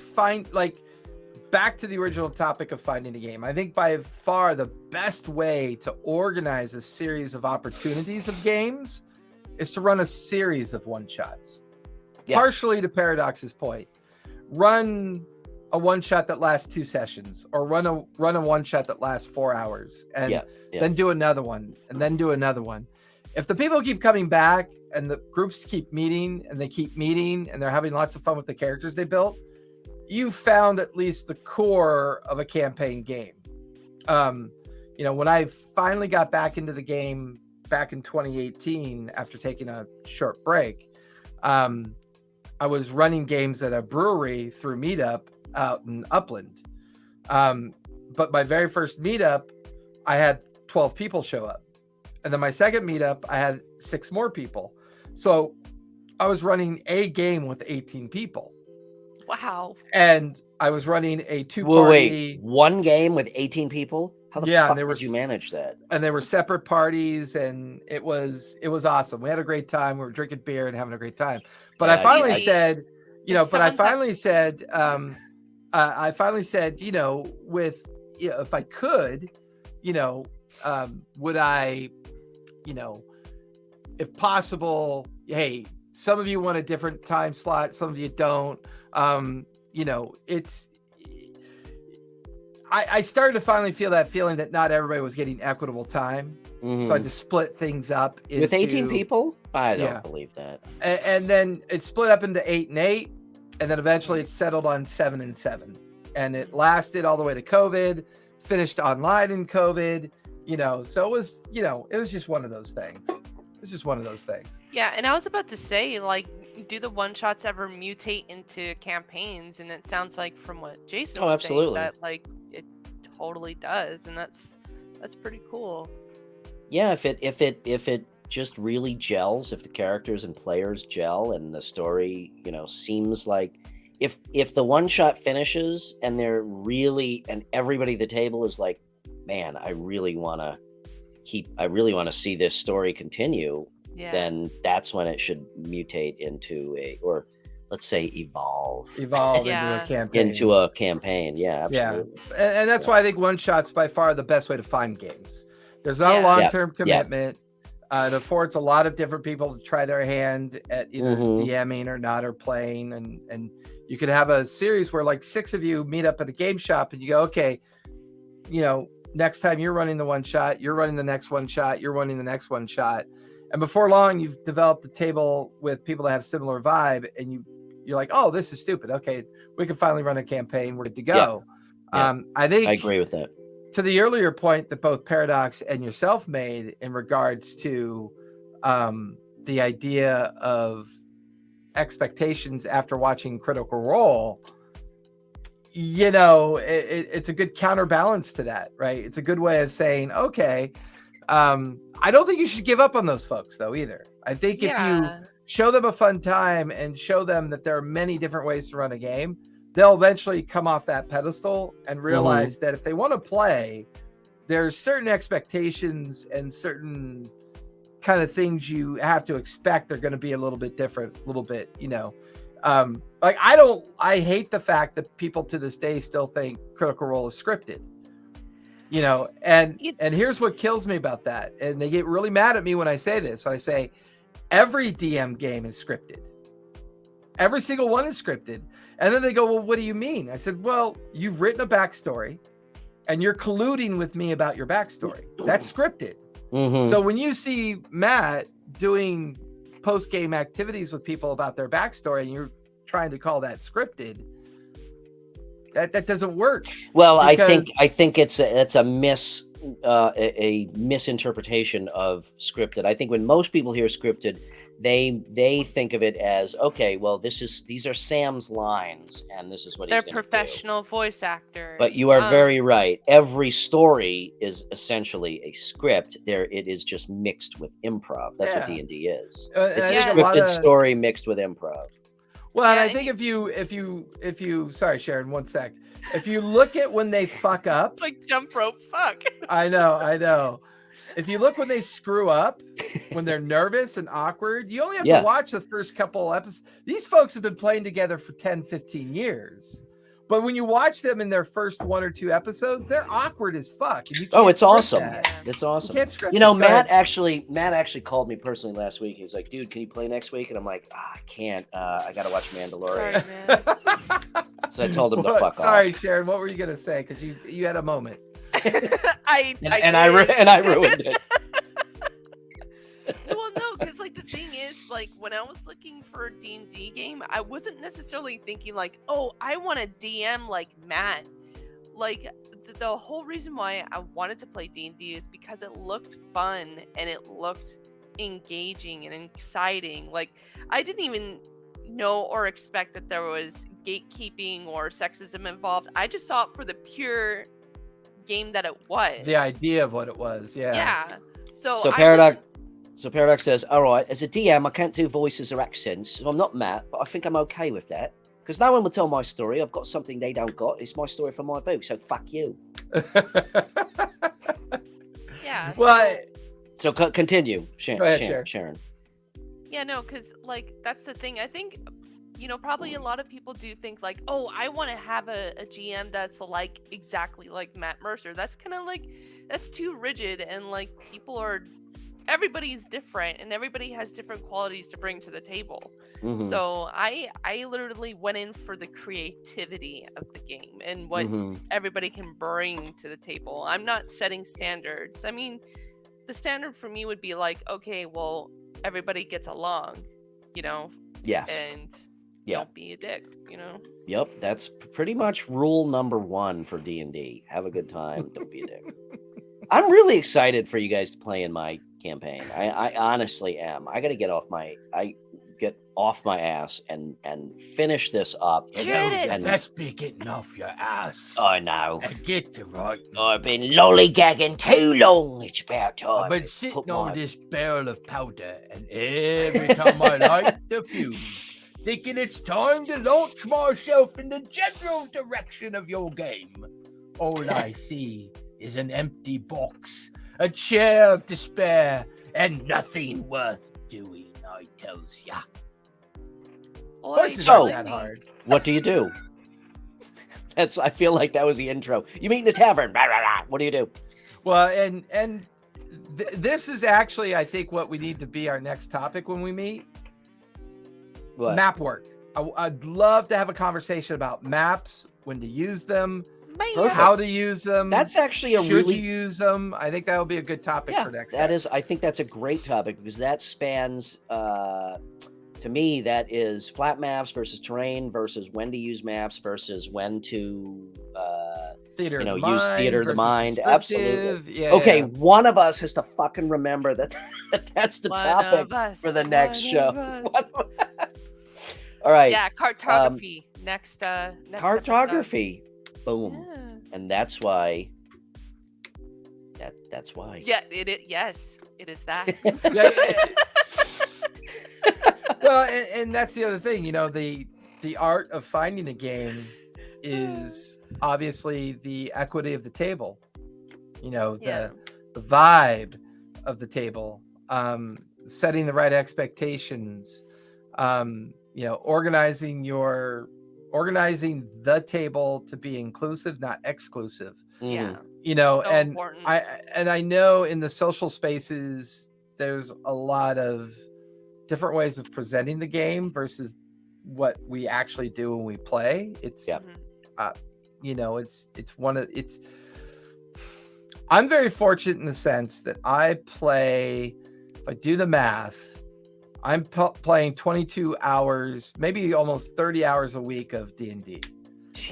back to the original topic of finding a game. I think by far the best way to organize a series of opportunities of games is to run a series of one shots. Yeah. Partially to Paradox's point, run a one shot that lasts 2 sessions, or run a one shot that lasts 4 hours, and then do another one, and then do another one. If the people keep coming back and the groups keep meeting and they're having lots of fun with the characters they built, you found at least the core of a campaign game. When I finally got back into the game back in 2018, after taking a short break, I was running games at a brewery through Meetup out in Upland. But my very first meetup, I had 12 people show up. And then my second meetup, I had 6 more people. So I was running a game with 18 people. Wow. And I was running a 2-party. One game with 18 people? How the fuck did you manage that? And they were separate parties, and it was awesome. We had a great time. We were drinking beer and having a great time. But I finally said, if I could, would I, if possible, hey, some of you want a different time slot, some of you don't. I started to finally feel that feeling that not everybody was getting equitable time. Mm-hmm. So I just split things up with 18 people. I don't believe that. And then it split up into 8 and 8, and then eventually it settled on 7 and 7, and it lasted all the way to COVID. Finished online in COVID. So it was, it was just one of those things. Yeah, and I was about to say, like, do the one shots ever mutate into campaigns? And it sounds like from what Jason was saying that like it totally does, and that's pretty cool. Yeah, if it just really gels, if the characters and players gel and the story, seems like if the one shot finishes and they're really, and everybody at the table is like, man, I really want to see this story continue, Yeah. then that's when it should mutate into or let's say evolve into a Yeah. campaign. into a campaign. Yeah, absolutely. And that's why I think one shot's by far the best way to find games. There's not a Yeah. long-term Yeah. commitment. It affords a lot of different people to try their hand at either Mhm. DMing or not, or playing, and you could have a series where like 6 of you meet up at a game shop and you go, okay, next time you're running the one shot, you're running the next one shot, you're running the next one shot, and before long you've developed a table with people that have similar vibe, and you're like, oh, this is stupid, okay, we can finally run a campaign, we're good to go. Yeah. I think I agree with that. to the earlier point that both Paradox and yourself made in regards to the idea of expectations after watching Critical Role, it's a good counterbalance to that, right? It's a good way of saying, okay, I don't think you should give up on those folks though either. I think if you show them a fun time and show them that there are many different ways to run a game, they'll eventually come off that pedestal and realize that if they want to play, there's certain expectations and certain kind of things you have to expect they're going to be a little bit different, a little bit, like I hate the fact that people to this day still think Critical Role is scripted, and here's what kills me about that. And they get really mad at me when I say this. I say, every DM game is scripted. Every single one is scripted. And then they go, well, what do you mean? I said, well, you've written a backstory and you're colluding with me about your backstory. That's scripted. Mhm. So when you see Matt doing post-game activities with people about their backstory and you're trying to call that scripted, that doesn't work. Well, because- I think it's a misinterpretation of scripted. I think when most people hear scripted, they think of it as, okay, well, these are Sam's lines and this is what They're he's going to do. professional voice actors. But you are very right. Every story is essentially a script. It is just mixed with improv. That's what D&D is. It's a scripted story mixed with improv. Well, and I think if you sorry, Sharon, one sec. If you look at when they fuck up, it's like jump rope fuck. I know. If you look when they screw up, when they're nervous and awkward, you only have to watch the first couple episodes. These folks have been playing together for 10, 15 years. But when you watch them in their first 1 or 2 episodes, they're awkward as fuck. And you can't it's awesome. that. It's awesome. You can't script Matt actually called me personally last week. He was like, dude, can you play next week? And I'm like, I can't. I got to watch Mandalorian. Sorry, man. So I told him to fuck off. Sorry, Sharon, what were you going to say? Because you had a moment. I ruined it. Well, no, because like the thing is, like when I was looking for a D&D game, I wasn't necessarily thinking like, oh, I want a DM like Matt. Like the whole reason why I wanted to play D&D is because it looked fun and it looked engaging and exciting. Like I didn't even know or expect that there was gatekeeping or sexism involved. I just saw it for the pure game that it was. The idea of what it was, yeah. So Paradox says, all right, as a DM, I can't do voices or accents, so I'm not Matt, but I think I'm okay with that. Because no one will tell my story. I've got something they don't got. It's my story from my book, so fuck you. Yeah. Well, so continue, Go ahead, Sharon. Yeah, no, because like that's the thing. I think probably a lot of people do think like, oh, I want to have a GM that's like exactly like Matt Mercer. That's kind of like, that's too rigid, and like everybody's different and everybody has different qualities to bring to the table. Mm-hmm. So I literally went in for the creativity of the game and what everybody can bring to the table. I'm not setting standards. I mean, the standard for me would be like, okay, well, everybody gets along, Yes. And don't be a dick, Yep, that's pretty much rule number 1 for D&D. Have a good time, don't be a dick. I'm really excited for you guys to play in my campaign. I honestly am. I got to get off my get off my ass and finish this up. Get it! Let's be getting off your ass. I know. And get to right. I've been lollygagging too long. It's about time. I've been to sitting put on my- this barrel of powder, and every time I light the fuse, thinking it's time to launch myself in the general direction of your game, all I see is an empty box, a chair of despair, and nothing worth doing, I tells ya. Oi, Voices So- aren't that hard. What do you do? I feel like that was the intro. You meet in the tavern. Rah, rah, rah. What do you do? Well, and this is actually, I think, what we need to be our next topic when we meet. What? Map work. I'd love to have a conversation about maps, when to use them, Man. Perfect. how to use them. That's actually a should really you use them? I think that will be a good topic yeah. for next. That time. is. I think that's a great topic because that spans. To me, that is flat maps versus terrain versus when to use maps versus when to theater. you know, of the use mind theater of the versus mind. Absolutely. descriptive. Yeah. Okay, yeah. one of us has to fucking remember that that's the One topic of us, for the next one show. of us. All right. Yeah, cartography. Next Cartography. episode. Boom. Yeah. And that's why. That's why. Yeah, yes, it is that. Yeah, well, and that's the other thing. You know, the art of finding a game is obviously the equity of the table. You know, Yeah. the vibe of the table, setting the right expectations, you know, organizing the table to be inclusive, not exclusive. Mhm. Yeah. You know, So and important. I know in the social spaces there's a lot of different ways of presenting the game versus what we actually do when we play. It's Yeah. you know, it's I'm very fortunate in the sense that I play, if I do the math, I'm playing 22 hours, maybe almost 30 hours a week of D&D.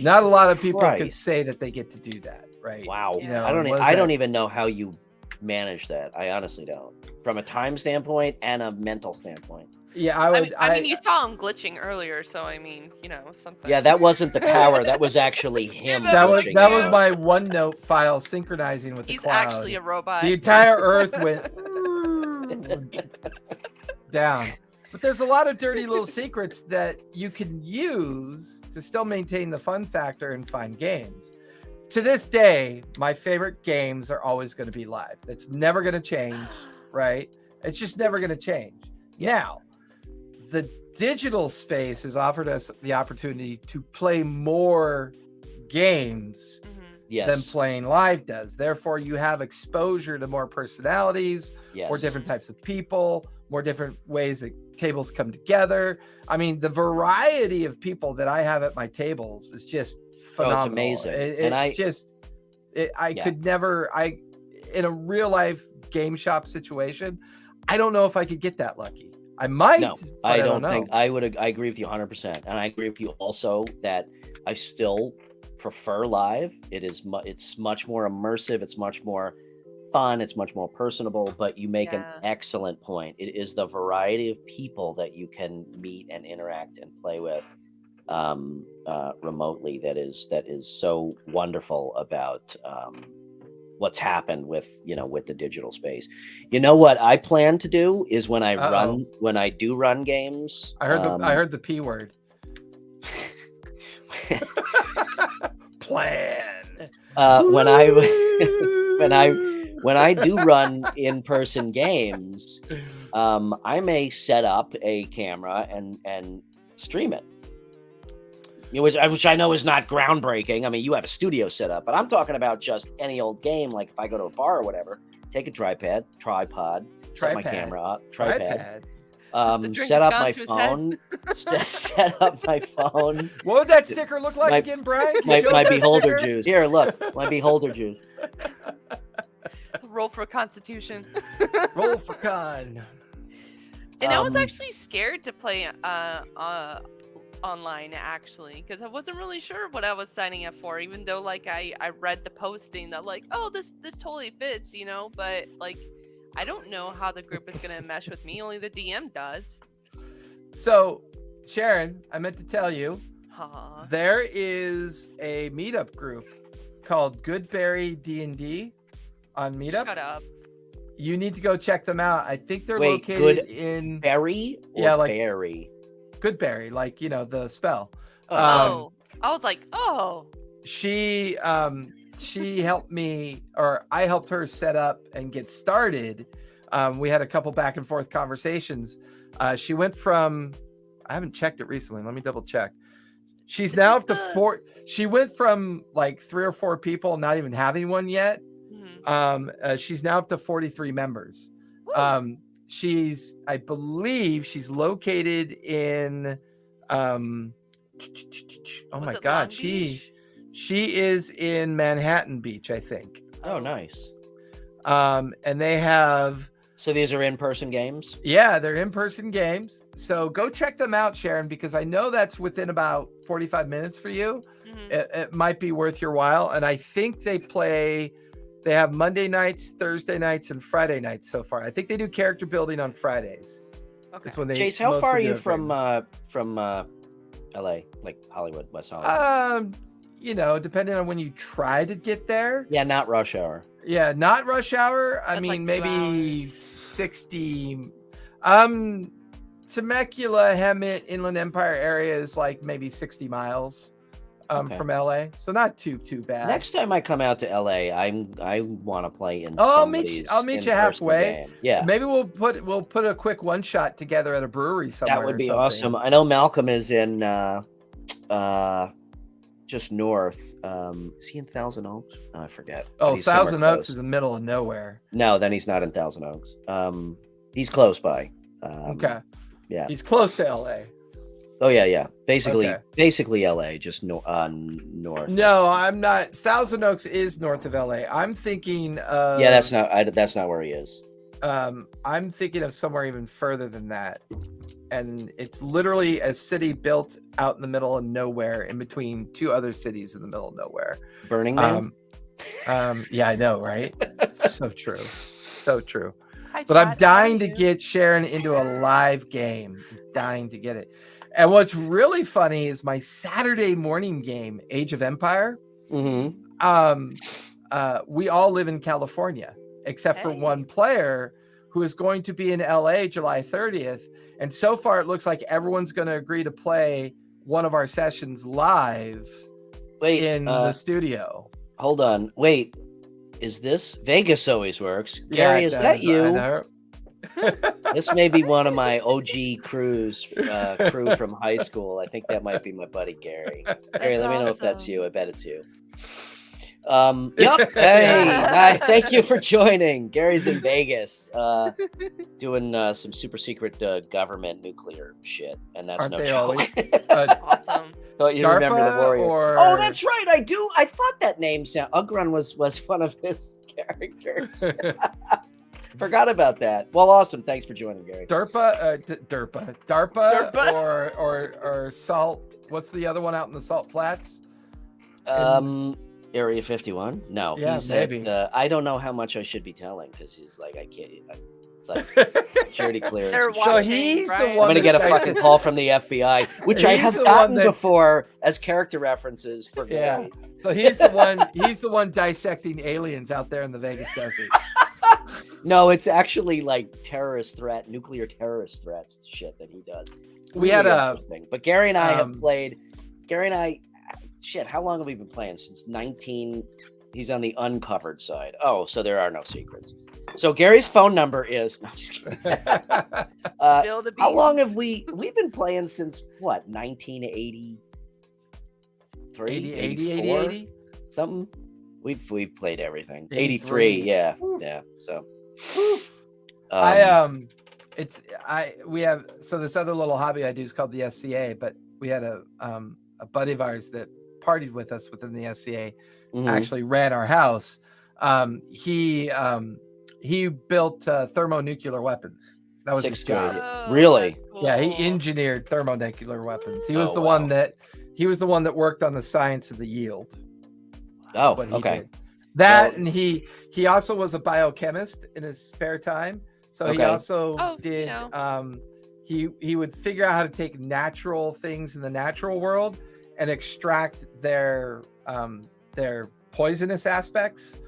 Not a Jesus lot of people could Christ. say that they get to do that, right? Wow. You know, I don't. what is I don't that? even know how you manage that. I honestly don't. From a time standpoint and a mental standpoint. Yeah, I mean, you saw him glitching earlier, so I mean, you know, something. Yeah, that wasn't the power. That was actually him. that was pushing that it. was my OneNote file synchronizing with the He's cloud. actually a robot. The entire Earth went down. But there's a lot of dirty little secrets that you can use to still maintain the fun factor and find games. To this day, my favorite games are always going to be live. That's never going to change, right? It's just never going to change. Now, the digital space has offered us the opportunity to play more games Mhm. Yes. than playing live does. Therefore, you have exposure to more personalities, yes. more different types of people, more different ways that tables come together. I mean, the variety of people that I have at my tables is just phenomenal. amazing. It's And just, I Yeah. could never, in a real life game shop situation, I don't know if I could get that lucky. I might. No, but I don't don't think know. I would. I agree with you 100%, and I agree with you also that I still prefer live. It's much more immersive. It's much more fun. It's much more personable. But you make an Yeah. excellent point. It is the variety of people that you can meet and interact and play with remotely that is so wonderful about what's happened with the digital space. You know what I plan to do is when I do run games. I heard the P word. Plan. When I do run in-person games, I may set up a camera and stream it. Which I know is not groundbreaking. I mean, you have a studio set up, but I'm talking about just any old game. Like if I go to a bar or whatever, take a tripod, set my camera up, Tripod. The drink set has up gone my to his head. phone, set up my phone, What would that sticker look like My- again, Brian? Can my you show us that beholder sticker? juice. Here, look, my beholder juice. Roll for Constitution. Roll for con. And I was Um, actually scared to play online actually because I wasn't really sure what I was signing up for, even though like I read the posting that like, oh, this totally fits, you know, but like I don't know how the group is gonna mesh with me. Only the DM does. So, Sharon, I meant to tell you, Aw. there is a meetup group called Goodberry D&D on Meetup. Shut up. You need to go check them out. I think they're Wait, located in Berry or Yeah, like- Berry? Goodberry, like the spell. Oh, I was like, oh. She helped me, or I helped her set up and get started. We had a couple back and forth conversations. She went from, I haven't checked it recently. Let me double check. She's Is now this up to the- 4. She went from like 3 or 4 people, not even having one yet. Mhm. She's now up to 43 members. Woo. I believe she's located in, oh Was my it God, Long Beach? she is in Manhattan Beach, I think. Oh, nice. And they have, So these are in-person games? they're in-person games. So go check them out, Sharon, because I know that's within about 45 minutes for you. Mhm. It might be worth your while. And I think they have Monday nights, Thursday nights, and Friday nights so far. I think they do character building on Fridays. Okay. That's when they Jace, how mostly far are do you it right from LA, like Hollywood, West Hollywood? Depending on when you try to get there. Yeah, not rush hour. Yeah, not rush hour. I That's mean, like 2 maybe hours. 60. Temecula, Hemet, Inland Empire area is like maybe 60 miles Okay. from LA. So not too bad. Next time I come out to LA, I want to play in Oh, somebody's I'll meet you in-person halfway. game. Yeah, Maybe we'll put a quick one shot together at a brewery somewhere. that would or be something. awesome. I know Malcolm is in just north. Is he in Thousand Oaks? Oh, I forget. But Oh, he's somewhere Thousand Oaks close. is the middle of nowhere. No, then he's not in Thousand Oaks. He's close by. Okay. Yeah. He's close to LA. Oh yeah. Basically Okay. LA, just north. No, I'm not. Thousand Oaks is north of LA. I'm thinking of Yeah, that's not where he is. I'm thinking of somewhere even further than that. And it's literally a city built out in the middle of nowhere in between 2 other cities in the middle of nowhere. Burning Man. Yeah, I know, right? So true. So true. Hi, But I'm Chad, how are dying to you? get Sharon into a live game. I'm dying to get it. And what's really funny is my Saturday morning game, Age of Empire. Mm-hmm. We all live in California, except for Hey. one player who is going to be in LA July 30th. And so far, it looks like everyone's going to agree to play one of our sessions live Wait, in the studio. hold on. Wait, is this Vegas always works? Yeah, Gary, it is that does. I you? know. This may be one of my OG crew from high school. I think that might be my buddy Gary. Gary, That's let me know if that's awesome. you. I bet it's you. Yep. Hey, hi, thank you for joining. Gary's in Vegas, doing some super secret government nuclear shit, and that's Aren't no they joke. always? Awesome. Thought you remember the DARPA warrior. or Oh, that's right. I do. I thought that name sound. Ugrun was one of his characters. Forgot about that. Well, awesome. Thanks for joining, Gary. DARPA, DARPA. or Salt. What's the other one out in the Salt Flats? Area 51. No, Yeah, he's maybe. At, I don't know how much I should be telling because he's like, I can't. It's like security clearance. They're and shit. So watching, he's the right? one I'm gonna get a that's fucking dissecting- call from the FBI, which I He's have the one gotten that's- before as character references for Yeah. Gary. So he's the one. He's the one dissecting aliens out there in the Vegas desert. No, it's actually like nuclear terrorist threats shit that he does. We had a Interesting. But Gary and I have um, played. Gary and I, shit, how long have we been playing? Since 19. He's on the uncovered side. Oh, so there are no secrets. So Gary's phone number is. No, I'm just kidding. Spill the beans. How long have we've been playing since what? 1983, 80, 84? 80. Something. We've played everything. 83. 83, yeah, Oof. yeah. So Oof. We have this other little hobby I do is called the SCA, but we had a buddy of ours that partied with us within the SCA mhm. actually ran our house. He built thermonuclear weapons. That was his Sixth grade. job. Oh, Yeah, Really? that's he cool. engineered thermonuclear weapons. He was Oh, the wow. one that worked on the science of the yield. Oh, What he okay. did. That Well- and he also was a biochemist in his spare time. So he Okay. also Oh, did he would figure out how to take natural things in the natural world and extract their poisonous aspects.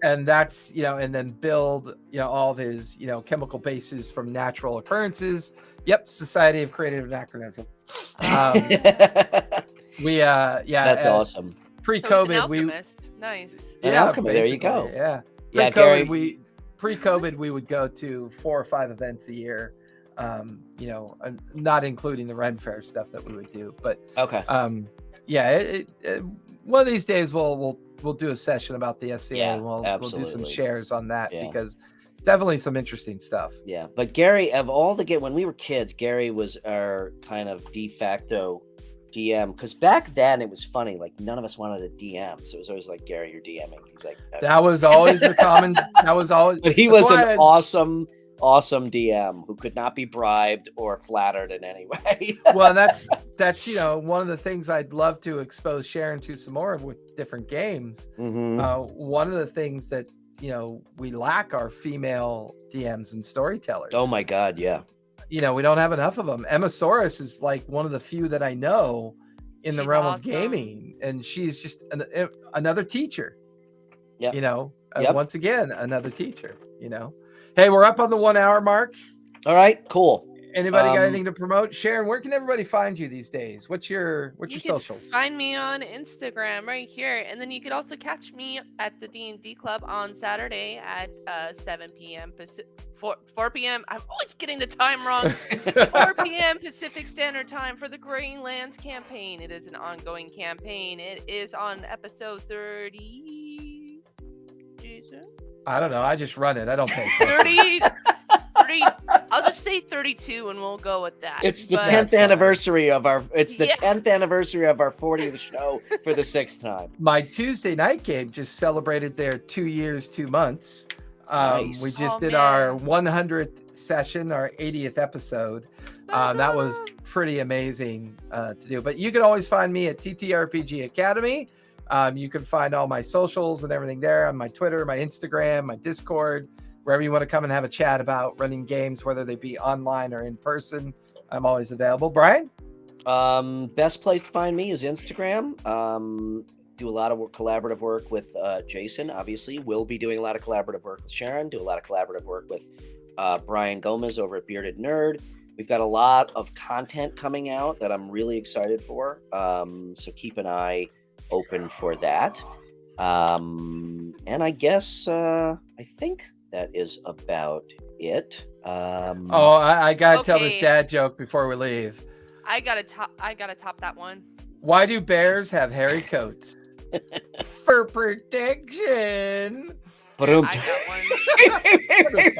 And that's, and then build, all of his, chemical bases from natural occurrences. Yep. Society of Creative Anachronism. That's awesome. Pre-COVID, nice. An alchemist, there you go. Yeah. Yeah, Pre-COVID, pre-COVID, we would go to 4 or 5 events a year. Not including the Ren Fair stuff that we would do, but one of these days we'll do a session about the SCA, and we'll do some shares on that because it's definitely some interesting stuff. Yeah, but Gary, of all the when we were kids, Gary was our kind of de facto DM, because back then it was funny, like none of us wanted a DM, so it was always like, Gary, you're DMing. He's like, that was always the common. That was always. But he was an awesome DM who could not be bribed or flattered in any way. Well, that's one of the things I'd love to expose Sharon to some more of with different games. One of the things that we lack are female DMs and storytellers. Oh my God, yeah. We don't have enough of them. Emma Soros is like one of the few that I know in the realm of gaming, and she's just another teacher. Yeah. Once again, another teacher. Hey, we're up on the 1 hour mark. All right, cool. Anybody got anything to promote? Sharon, where can everybody find you these days? What's your socials? Find me on Instagram right here, and then you could also catch me at the D&D Club on Saturday at 7 p.m. 4 p.m. I'm always getting the time wrong. 4 p.m. Pacific Standard Time for the Graying Lands campaign. It is an ongoing campaign. It is on episode 30. Jason? I don't know. I just run it. I don't pay. 30. I'll just say 32, and we'll go with that. It's the 10th anniversary of our. It's the 10th anniversary of our 40th show for the 6th time. My Tuesday night game just celebrated their 2 years, 2 months. Nice. We just did our 100th session, our 80th episode. That was pretty amazing to do. But you can always find me at TTRPG Academy. You can find all my socials and everything there on my Twitter, my Instagram, my Discord, wherever you want to come and have a chat about running games, whether they be online or in person. I'm always available. Brian? Best place to find me is Instagram. Do a lot of collaborative work with Jason, obviously. We'll be doing a lot of collaborative work with Sharon. Do a lot of collaborative work with Brian Gomez over at Bearded Nerd. We've got a lot of content coming out that I'm really excited for. So keep an eye open for that. And I guess I think that is about it. I gotta tell this dad joke before we leave. I gotta top that one. Why do bears have hairy coats? For protection. I got one.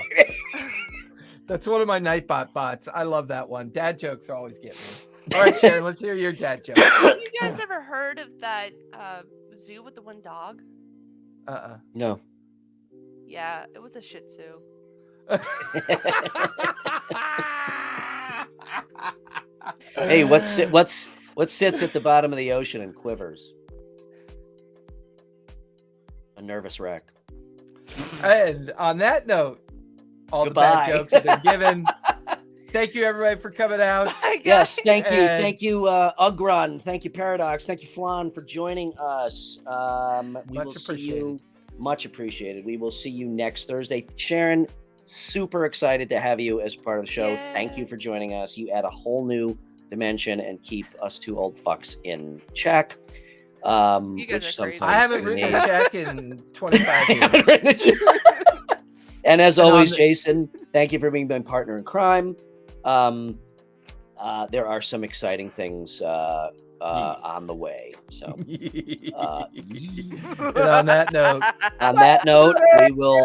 That's one of my Nightbot bots. I love that one. Dad jokes always get me. All right, Sharon, let's hear your dad joke. Have you guys ever heard of that zoo with the one dog? No. Yeah, it was a Shih Tzu. Hey, what sits at the bottom of the ocean and quivers? A nervous wreck. And on that note, all Goodbye. the bad jokes have been given. Thank you, everybody, for coming out. Yes, thank you. Thank you, Ugron. Thank you, Paradox. Thank you, Flan, for joining us. We will see you. Much appreciated. We will see you next Thursday. Sharon, super excited to have you as part of the show. Yeah. Thank you for joining us. You add a whole new dimension and keep us two old fucks in check. You guys are crazy. I haven't written a check in 25 years. And as always, Jason, thank you for being my partner in crime. There are some exciting things on the way. So, and on that note, we will